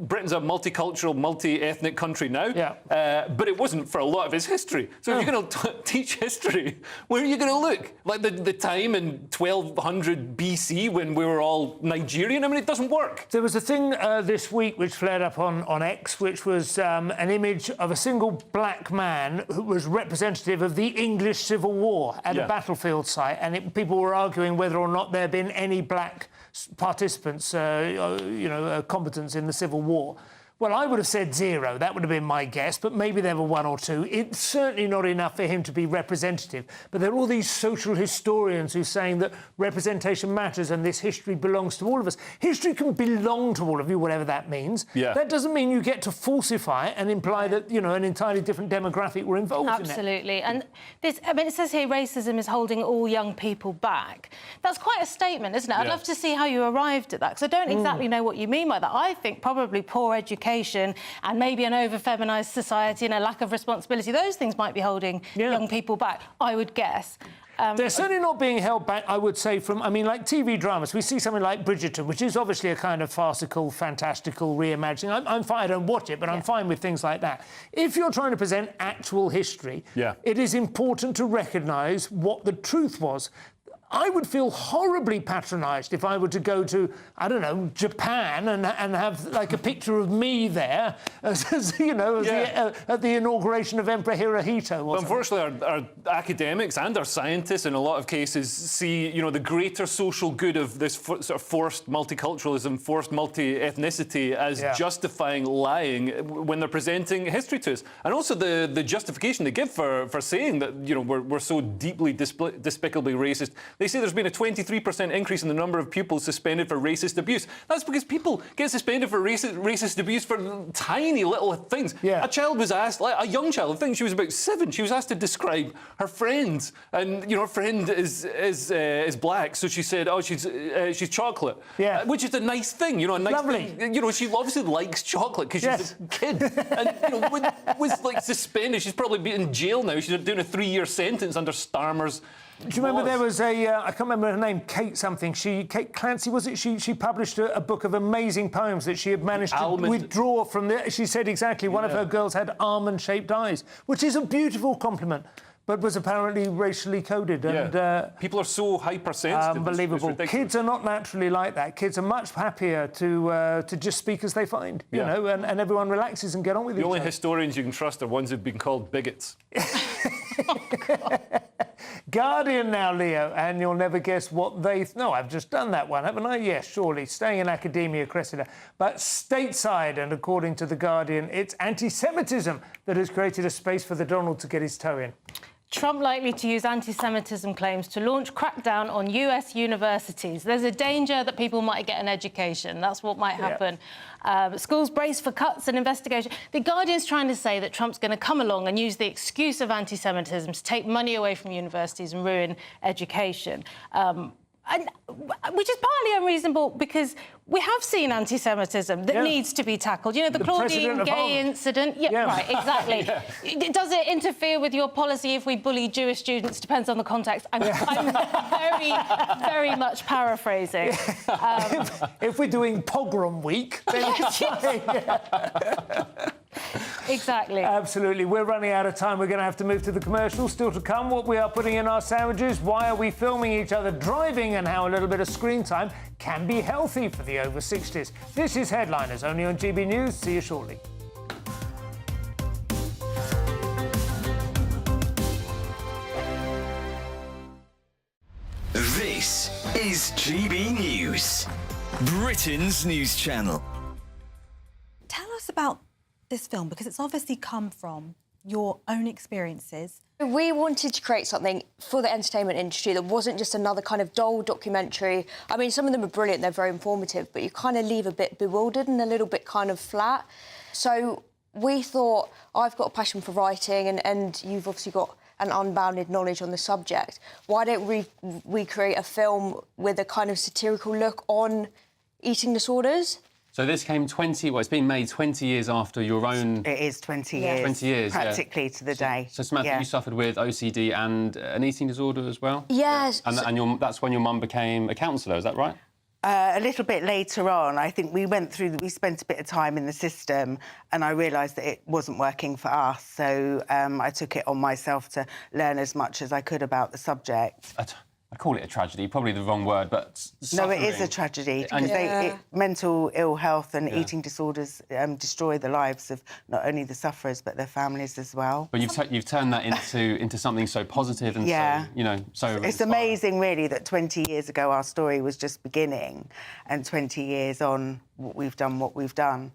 Britain's a multicultural, multi-ethnic country now, but it wasn't for a lot of its history. So if you're going to teach history, where are you going to look? Like the time in 1200 BC when we were all Nigerian? I mean, it doesn't work. There was a thing this week which flared up on X, which was an image of a single black man who was representative of the English Civil War at a battlefield site, and people were arguing whether or not there had been any black participants, combatants in the Civil War. Well, I would have said 0. That would have been my guess, but maybe there were 1 or 2. It's certainly not enough for him to be representative. But there are all these social historians who are saying that representation matters and this history belongs to all of us. History can belong to all of you, whatever that means. Yeah. That doesn't mean you get to falsify it and imply that, an entirely different demographic were involved in it. Absolutely. And it says here racism is holding all young people back. That's quite a statement, isn't it? I'd love to see how you arrived at that, because I don't exactly know what you mean by that. I think probably poor education and maybe an over-feminised society and a lack of responsibility, those things might be holding young people back, I would guess. They're certainly not being held back, I would say, from, like TV dramas. We see something like Bridgerton, which is obviously a kind of farcical, fantastical reimagining. I'm fine, I don't watch it, but I'm fine with things like that. If you're trying to present actual history, it is important to recognise what the truth was. I would feel horribly patronised if I were to go to, I don't know, Japan and have like a picture of me there, as you know, at the inauguration of Emperor Hirohito. But unfortunately, our academics and our scientists, in a lot of cases, see, you know, the greater social good of this sort of forced multiculturalism, forced multi-ethnicity as justifying lying when they're presenting history to us, and also the justification they give for saying that, you know, we're so deeply despicably racist. They say there's been a 23% increase in the number of people suspended for racist abuse. That's because people get suspended for racist abuse for tiny little things. A child was asked, like a young child, I think she was about 7, she was asked to describe her friend, and you know, her friend is black, so she said, oh, she's chocolate. Which is a nice thing, you know, a nice thing. You know, she obviously likes chocolate because she's a kid, and you know, was like suspended. She's probably been in jail now. She's doing a 3-year sentence under Starmer's. Do you remember there was I can't remember her name, Kate something. Kate Clancy, was it? She published a book of amazing poems that she had managed to withdraw from the... She said exactly one of her girls had almond-shaped eyes, which is a beautiful compliment, but was apparently racially coded. And people are so hypersensitive. Unbelievable. Kids are not naturally like that. Kids are much happier to just speak as they find, you know, and everyone relaxes and get on with it. The only historians you can trust are ones who've been called bigots. Guardian now, Leo, and you'll never guess what they... No, I've just done that one, haven't I? Yes, surely. Staying in academia, Cressida. But stateside, and according to The Guardian, it's anti-Semitism that has created a space for the Donald to get his toe in. Trump likely to use anti-Semitism claims to launch crackdown on US universities. There's a danger that people might get an education. That's what might happen. Schools brace for cuts and investigation. The Guardian's trying to say that Trump's going to come along and use the excuse of anti-Semitism to take money away from universities and ruin education. Which is partly unreasonable because we have seen anti-Semitism that needs to be tackled. You know, the Claudine Gay incident. Right, exactly. Does it interfere with your policy if we bully Jewish students? Depends on the context. I'm very, very much paraphrasing. If we're doing pogrom week, then Exactly. Absolutely. We're running out of time. We're going to have to move to the commercials. Still to come, what we are putting in our sandwiches, why are we filming each other driving, and how a little bit of screen time can be healthy for the over 60s. This is Headliners, only on GB News. See you shortly. This is GB News, Britain's news channel. Tell us about this film, because it's obviously come from your own experiences. We wanted to create something for the entertainment industry that wasn't just another kind of dull documentary. I mean, some of them are brilliant, they're very informative, but you kind of leave a bit bewildered and a little bit kind of flat. So we thought, I've got a passion for writing and you've obviously got an unbounded knowledge on the subject. Why don't we create a film with a kind of satirical look on eating disorders? So this came it's been made 20 years after your own... It is 20 years. 20 years, practically to the day. So Samantha, you suffered with OCD and an eating disorder as well? Yes. And that's when your mum became a counsellor, is that right? A little bit later on, I think we spent a bit of time in the system and I realised that it wasn't working for us. So I took it on myself to learn as much as I could about the subject. I call it a tragedy, probably the wrong word, but no, it is a tragedy because mental ill health and eating disorders destroy the lives of not only the sufferers but their families as well. But you've turned that into something so positive and so, you know, so... It's amazing, really, that 20 years ago our story was just beginning and 20 years on we've done what we've done.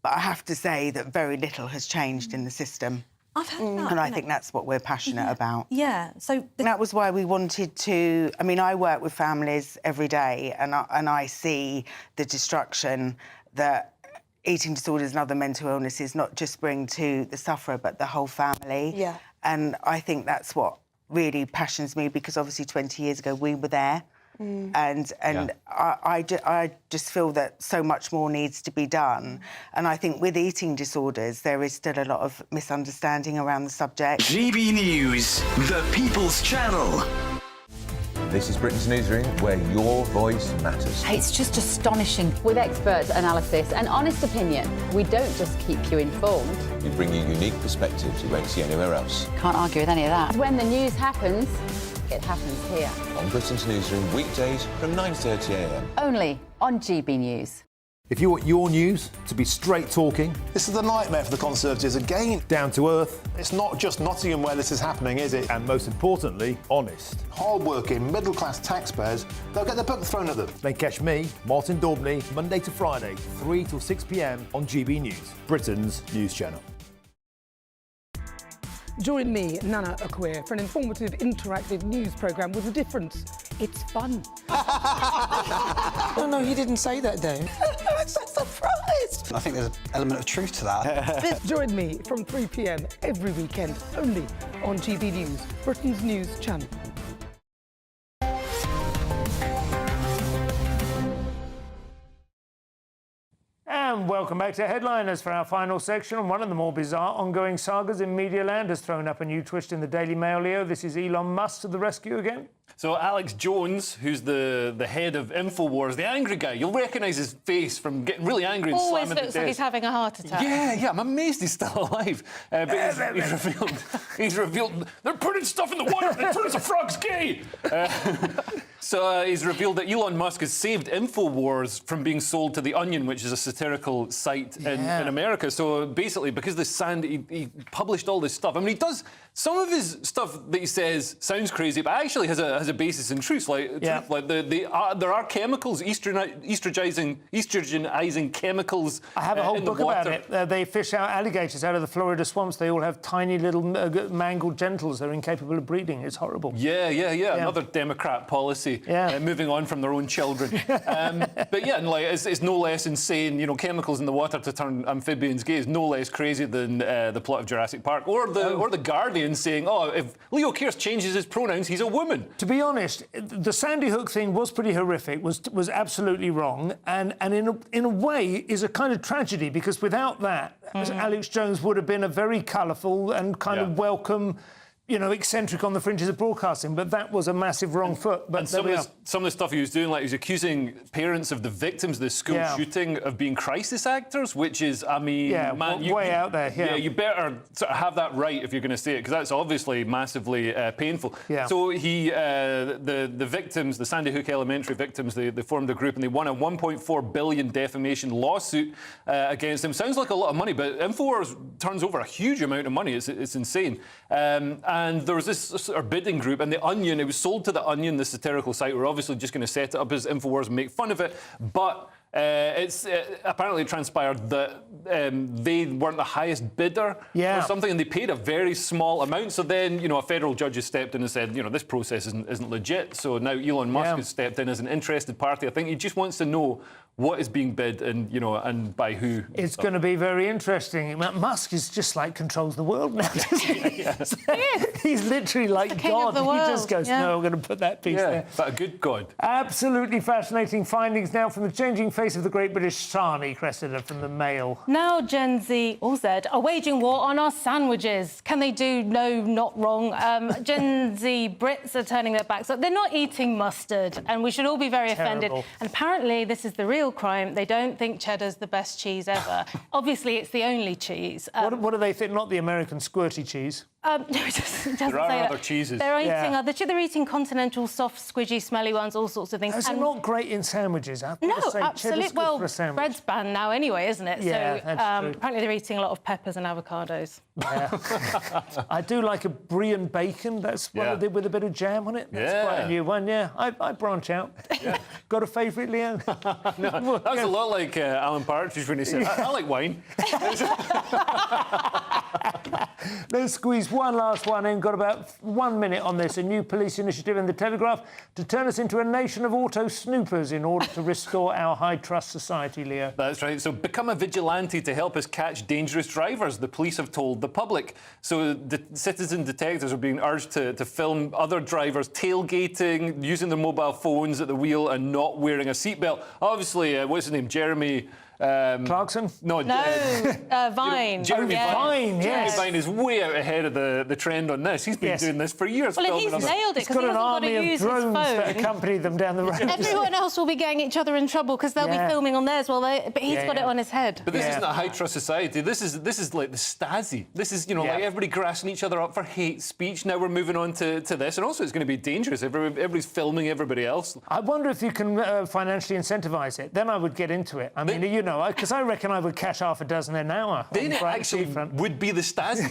But I have to say that very little has changed in the system. I've heard that. And I think that's what we're passionate about. Yeah, so... That was why we wanted to... I mean, I work with families every day and I see the destruction that eating disorders and other mental illnesses not just bring to the sufferer but the whole family. Yeah. And I think that's what really passions me because obviously 20 years ago we were there. And I just feel that so much more needs to be done. And I think with eating disorders, there is still a lot of misunderstanding around the subject. GB News, the People's Channel. This is Britain's Newsroom, where your voice matters. It's just astonishing. With expert analysis and honest opinion, we don't just keep you informed. We bring you unique perspectives you won't see anywhere else. Can't argue with any of that. When the news happens, it happens here. On Britain's Newsroom, weekdays from 9:30am. Only on GB News. If you want your news to be straight talking... This is a nightmare for the Conservatives again. Down to earth. It's not just Nottingham where this is happening, is it? And most importantly, honest. Hard-working, middle-class taxpayers, they'll get the book thrown at them. Then catch me, Martin Daubney, Monday to Friday, 3 till 6pm on GB News, Britain's news channel. Join me, Nana Akweer, for an informative, interactive news programme with a difference. It's fun. Oh, no, he didn't say that, Dave. I'm so surprised. I think there's an element of truth to that. Join me from 3pm every weekend, only on GB News, Britain's news channel. And welcome back to Headliners for our final section. One of the more bizarre ongoing sagas in media land has thrown up a new twist in the Daily Mail, Leo. This is Elon Musk to the rescue again. So Alex Jones, who's the head of InfoWars, the angry guy, you'll recognise his face from getting really angry and Always slamming the looks like desk. he's having a heart attack. Yeah, I'm amazed he's still alive. But he's revealed they're putting stuff in the water and it turns a frog's gay. So he's revealed that Elon Musk has saved InfoWars from being sold to The Onion, which is a satirical site in America. So basically, because he published all this stuff. I mean, he does some of his stuff that he says sounds crazy, but actually has a basis in truth. Like there are chemicals, estrogenizing chemicals. I have a whole in the book water. about it. They fish out alligators out of the Florida swamps. They all have tiny little mangled genitals. They're incapable of breeding. It's horrible. Yeah. Another Democrat policy. Moving on from their own children. But yeah, and like it's no less insane. You know, chemicals in the water to turn amphibians gay is no less crazy than the plot of Jurassic Park or the Guardian saying, "Oh, if Leo Kearse changes his pronouns, he's a woman." To be honest, the Sandy Hook thing was pretty horrific. Was absolutely wrong, and in a way is a kind of tragedy because without that, Alex Jones would have been a very colourful and kind of welcome. You know, eccentric on the fringes of broadcasting, but that was a massive wrong foot. But some of the stuff he was doing, like he was accusing parents of the victims of the school shooting of being crisis actors, which is, I mean, man, way out there. Yeah, you better sort of have that right if you're going to say it, because that's obviously massively painful. Yeah. So the victims, the Sandy Hook Elementary victims, they formed a group and they won a $1.4 billion defamation lawsuit against them. Sounds like a lot of money, but InfoWars turns over a huge amount of money. It's insane. And there was this sort of bidding group, and The Onion, it was sold to The Onion, the satirical site. We're obviously just going to set it up as InfoWars and make fun of it. But it's apparently transpired that they weren't the highest bidder or something, and they paid a very small amount. So then, you know, a federal judge has stepped in and said, you know, this process isn't legit. So now Elon Musk has stepped in as an interested party. I think he just wants to know what is being bid and, you know, and by who. It's going to be very interesting. Musk is just like controls the world now, doesn't he? He's literally like God. He just goes, no, I'm going to put that piece there. But a good God. Absolutely fascinating findings now from the changing face of the Great British Sarnie, Cressida from the Mail. Now Gen Z or Z are waging war on our sandwiches. Can they do no, not wrong? Gen Z Brits are turning their backs up. They're not eating mustard, and we should all be very offended. And apparently this is the real crime. They don't think cheddar's the best cheese ever. Obviously, it's the only cheese. What do they think? Not the American squirty cheese? No, it doesn't there are say other that. cheeses. They're eating other. They're eating continental, soft, squidgy, smelly ones, all sorts of things. Those are not great in sandwiches. No, absolutely. Well, bread's banned now anyway, isn't it? Yeah, so that's true. apparently they're eating a lot of peppers and avocados. Yeah. I do like a brie and bacon. That's what I did with a bit of jam on it. That's quite a new one. Yeah, I branch out. Got a favourite, Leo? No, that was a lot like Alan Partridge when he said, I like wine. Let's squeeze one last one in. Got about 1 minute on this. A new police initiative in the Telegraph to turn us into a nation of auto snoopers in order to restore our high-trust society, Leo. That's right. So become a vigilante to help us catch dangerous drivers, the police have told the public. So the citizen detectives are being urged to film other drivers tailgating, using their mobile phones at the wheel and not wearing a seatbelt. Obviously, what's his name? Jeremy Clarkson? No, Vine. Jeremy Vine, yes. Jeremy Vine is way out ahead of the trend on this. He's been doing this for years. Well, and he's nailed it because he hasn't got to use his phone. That accompany them down the road. Everyone else will be getting each other in trouble because they'll be filming on theirs, but he's got it on his head. But this isn't a high trust society. This is like the Stasi. This is, like everybody grassing each other up for hate speech. Now we're moving on to this, and also it's going to be dangerous. Everybody's filming everybody else. I wonder if you can financially incentivise it. Then I would get into it. I mean, because I reckon I would cash half a dozen an hour. Then it actually would be the Stasi.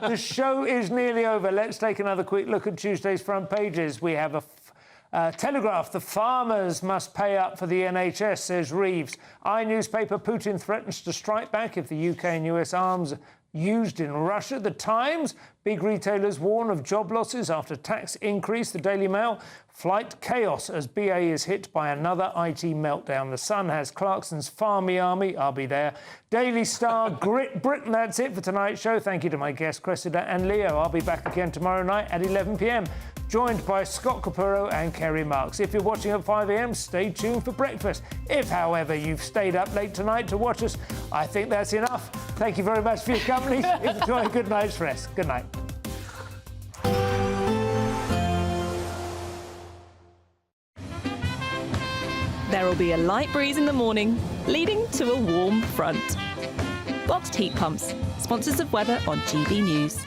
The show is nearly over. Let's take another quick look at Tuesday's front pages. We have a Telegraph. The farmers must pay up for the NHS, says Reeves. Newspaper. Putin threatens to strike back if the UK and US arms used in Russia. The Times. Big retailers warn of job losses after tax increase. The Daily Mail. Flight chaos as BA is hit by another IT meltdown. The Sun has Clarkson's Farmy Army. I'll be there. Daily Star. Grit Britain. That's it for tonight's show. Thank you to my guests, Cressida and Leo. I'll be back again tomorrow night at 11 p.m. joined by Scott Capurro and Kerry Marks. If you're watching at 5 a.m, stay tuned for breakfast. If, however, you've stayed up late tonight to watch us, I think that's enough. Thank you very much for your company. Enjoy a good night's rest. Good night. There will be a light breeze in the morning, leading to a warm front. Boxed heat pumps, sponsors of weather on GB News.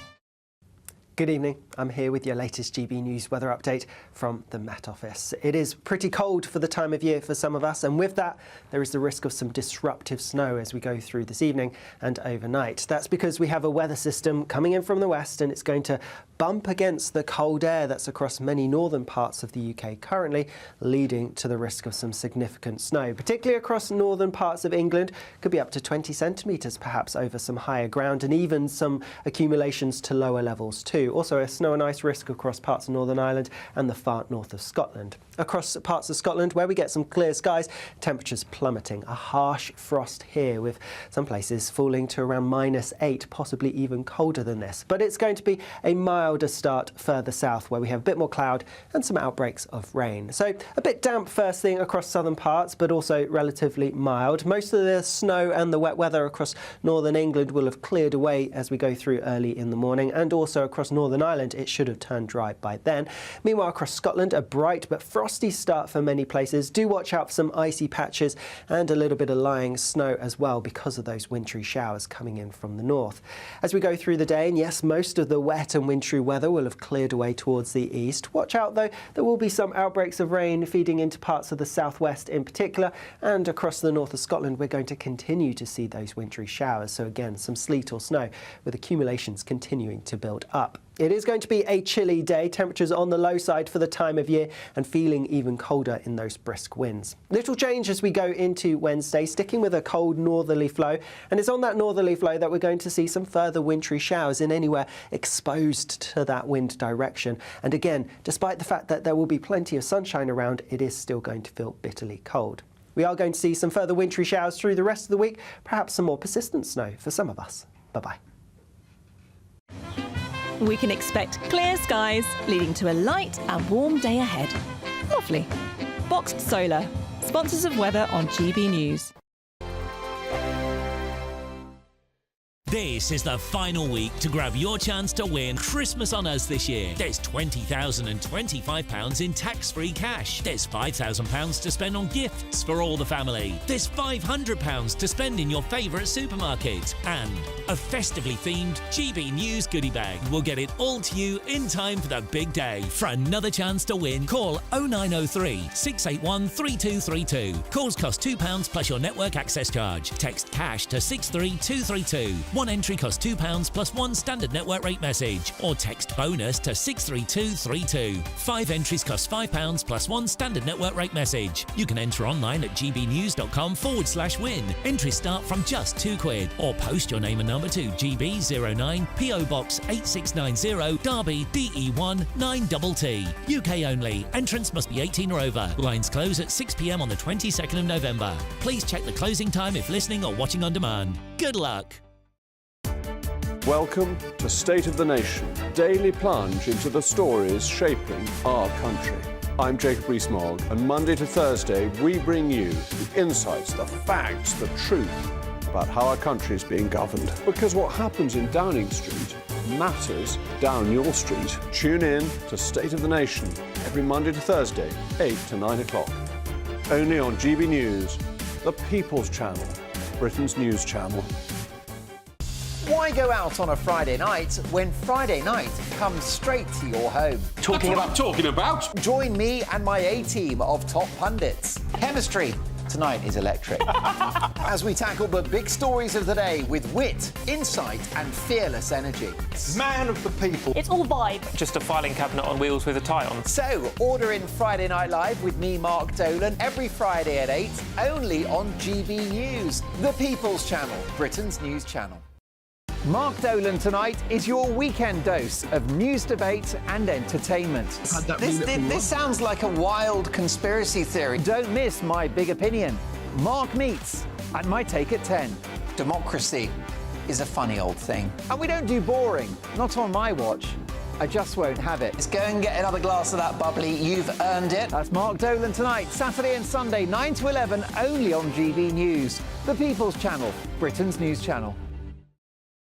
Good evening. I'm here with your latest GB News weather update from the Met Office. It is pretty cold for the time of year for some of us, and with that, there is the risk of some disruptive snow as we go through this evening and overnight. That's because we have a weather system coming in from the west, and it's going to bump against the cold air that's across many northern parts of the UK currently, leading to the risk of some significant snow, particularly across northern parts of England. Could be up to 20 centimetres perhaps over some higher ground, and even some accumulations to lower levels too. Also a snow and ice risk across parts of Northern Ireland and the far north of Scotland. Across parts of Scotland where we get some clear skies, temperatures plummeting. A harsh frost here, with some places falling to around -8, possibly even colder than this. But it's going to be a milder start further south, where we have a bit more cloud and some outbreaks of rain. So a bit damp first thing across southern parts, but also relatively mild. Most of the snow and the wet weather across northern England will have cleared away as we go through early in the morning, and also across Northern Ireland it should have turned dry by then. Meanwhile, across Scotland, a bright but frosty start for many places. Do watch out for some icy patches and a little bit of lying snow as well because of those wintry showers coming in from the north. As we go through the day, and yes, most of the wet and wintry weather will have cleared away towards the east. Watch out though, there will be some outbreaks of rain feeding into parts of the southwest in particular, and across the north of Scotland we're going to continue to see those wintry showers. So again, some sleet or snow with accumulations continuing to build up. It is going to be a chilly day, temperatures on the low side for the time of year and feeling even colder in those brisk winds. Little change as we go into Wednesday, sticking with a cold northerly flow, and it's on that northerly flow that we're going to see some further wintry showers in anywhere exposed to that wind direction. And again, despite the fact that there will be plenty of sunshine around, it is still going to feel bitterly cold. We are going to see some further wintry showers through the rest of the week, perhaps some more persistent snow for some of us. Bye-bye. We can expect clear skies, leading to a light and warm day ahead. Lovely. Boxed Solar, sponsors of weather on GB News. This is the final week to grab your chance to win Christmas on Us this year. There's £20,025 in tax-free cash. There's £5,000 to spend on gifts for all the family. There's £500 to spend in your favourite supermarket. And a festively themed GB News goodie bag. We'll get it all to you in time for the big day. For another chance to win, call 0903 681 3232. Calls cost £2 plus your network access charge. Text cash to 63232. One entry costs £2 plus one standard network rate message, or text bonus to 63232. 5 entries cost £5 plus one standard network rate message. You can enter online at gbnews.com/win. Entries start from just £2, or post your name and number to GB09 PO Box 8690 Derby DE1 9TT. UK only. Entrance must be 18 or over. Lines close at 6 p.m. on the 22nd of November. Please check the closing time if listening or watching on demand. Good luck. Welcome to State of the Nation, daily plunge into the stories shaping our country. I'm Jacob Rees-Mogg, and Monday to Thursday we bring you the insights, the facts, the truth about how our country is being governed. Because what happens in Downing Street matters down your street. Tune in to State of the Nation every Monday to Thursday, 8 to 9 o'clock. Only on GB News, the People's Channel, Britain's news channel. Why go out on a Friday night when Friday night comes straight to your home? Talking about? Join me and my A-team of top pundits. Chemistry tonight is electric. As we tackle the big stories of the day with wit, insight and fearless energy. Man of the people. It's all vibe. Just a filing cabinet on wheels with a tie on. So, order in Friday Night Live with me, Mark Dolan, every Friday at 8, only on GB News, the People's Channel, Britain's news channel. Mark Dolan tonight is your weekend dose of news, debate and entertainment. This sounds like a wild conspiracy theory. Don't miss my big opinion. Mark meets at my take at 10. Democracy is a funny old thing. And we don't do boring, not on my watch. I just won't have it. Let's go and get another glass of that bubbly. You've earned it. That's Mark Dolan tonight, Saturday and Sunday, 9 to 11, only on GB News, the People's Channel, Britain's news channel.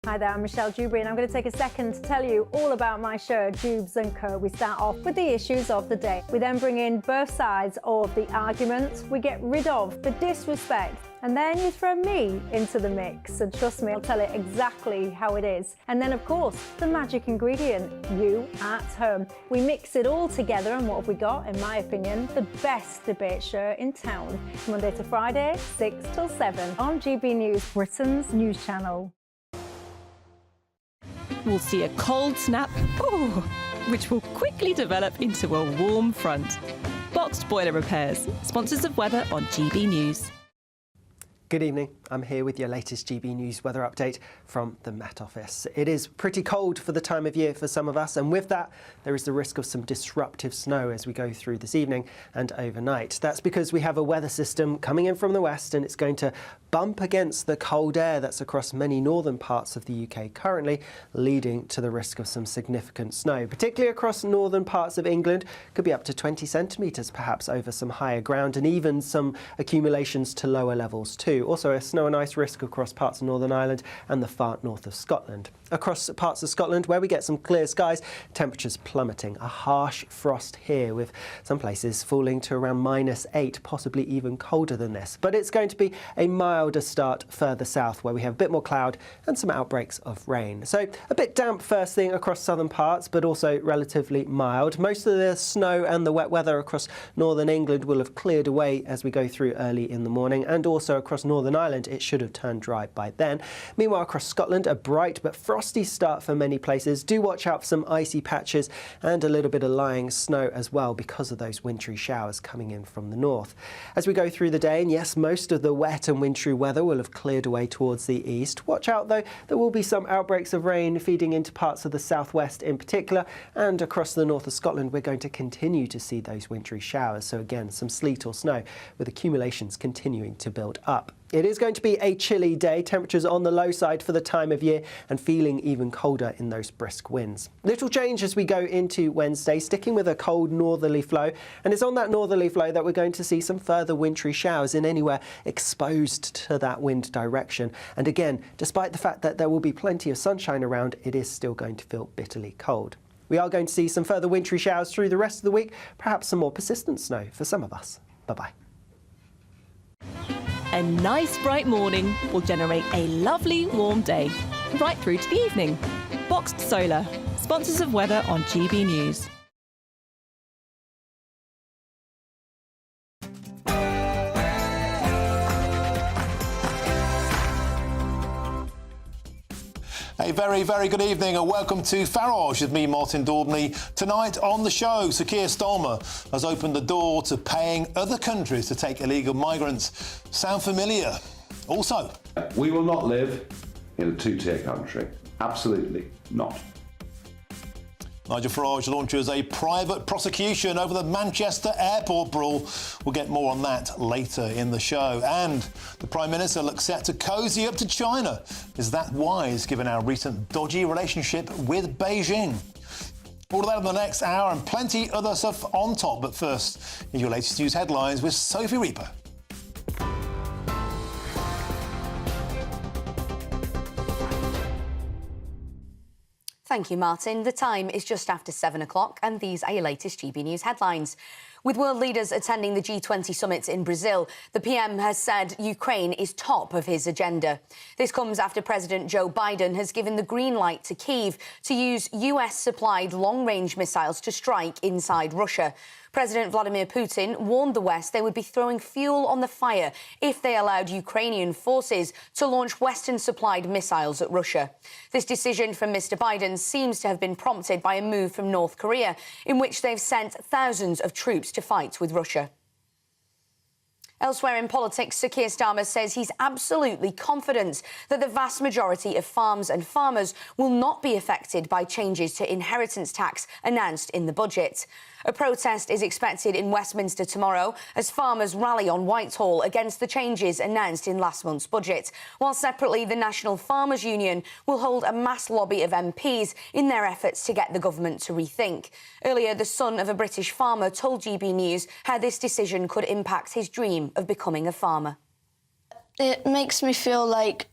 Hi there, I'm Michelle Dewberry and I'm going to take a second to tell you all about my show, Dubes & Co. We start off with the issues of the day. We then bring in both sides of the argument. We get rid of the disrespect. And then you throw me into the mix. And trust me, I'll tell it exactly how it is. And then, of course, the magic ingredient, you at home. We mix it all together and what have we got, in my opinion, the best debate show in town. Monday to Friday, 6 till 7 on GB News, Britain's news channel. We'll see a cold snap, which will quickly develop into a warm front. Boxed boiler repairs, sponsors of weather on GB News. Good evening. I'm here with your latest GB News weather update from the Met Office. It is pretty cold for the time of year for some of us, and with that, there is the risk of some disruptive snow as we go through this evening and overnight. That's because we have a weather system coming in from the west, and it's going to bump against the cold air that's across many northern parts of the UK currently, leading to the risk of some significant snow, particularly across northern parts of England. Could be up to 20 centimetres perhaps over some higher ground, and even some accumulations to lower levels too. Also a snow and ice risk across parts of Northern Ireland and the far north of Scotland. Across parts of Scotland where we get some clear skies, temperatures plummeting. A harsh frost here with some places falling to around -8, possibly even colder than this. But it's going to be a milder start further south where we have a bit more cloud and some outbreaks of rain. So a bit damp first thing across southern parts, but also relatively mild. Most of the snow and the wet weather across northern England will have cleared away as we go through early in the morning, and also across Northern Ireland it should have turned dry by then. Meanwhile, across Scotland, a bright but frosty start for many places. Do watch out for some icy patches and a little bit of lying snow as well because of those wintry showers coming in from the north. As we go through the day, and yes, most of the wet and wintry weather will have cleared away towards the east. Watch out though, there will be some outbreaks of rain feeding into parts of the southwest in particular, and across the north of Scotland we're going to continue to see those wintry showers. So again, some sleet or snow with accumulations continuing to build up. It is going to be a chilly day, temperatures on the low side for the time of year and feeling even colder in those brisk winds. Little change as we go into Wednesday, sticking with a cold northerly flow, and it's on that northerly flow that we're going to see some further wintry showers in anywhere exposed to that wind direction. And again, despite the fact that there will be plenty of sunshine around, it is still going to feel bitterly cold. We are going to see some further wintry showers through the rest of the week, perhaps some more persistent snow for some of us. Bye-bye. A nice bright morning will generate a lovely warm day, right through to the evening. Boxed Solar, sponsors of weather on GB News. A very, very good evening and welcome to Farage with me, Martin Daubney. Tonight on the show, Sir Keir Starmer has opened the door to paying other countries to take illegal migrants. Sound familiar? Also, we will not live in a two-tier country. Absolutely not. Nigel Farage launches a private prosecution over the Manchester airport brawl. We'll get more on that later in the show. And the Prime Minister looks set to cosy up to China. Is that wise, given our recent dodgy relationship with Beijing? All of that in the next hour and plenty other stuff on top. But first, here's your latest news headlines with Sophie Reaper. Thank you, Martin. The time is just after 7 o'clock, and these are your latest GB News headlines. With world leaders attending the G20 summit in Brazil, the PM has said Ukraine is top of his agenda. This comes after President Joe Biden has given the green light to Kyiv to use US-supplied long-range missiles to strike inside Russia. President Vladimir Putin warned the West they would be throwing fuel on the fire if they allowed Ukrainian forces to launch Western-supplied missiles at Russia. This decision from Mr. Biden seems to have been prompted by a move from North Korea, in which they've sent thousands of troops to fight with Russia. Elsewhere in politics, Sir Keir Starmer says he's absolutely confident that the vast majority of farms and farmers will not be affected by changes to inheritance tax announced in the budget. A protest is expected in Westminster tomorrow as farmers rally on Whitehall against the changes announced in last month's budget, while separately the National Farmers Union will hold a mass lobby of MPs in their efforts to get the government to rethink. Earlier, the son of a British farmer told GB News how this decision could impact his dream of becoming a farmer. It makes me feel disappointed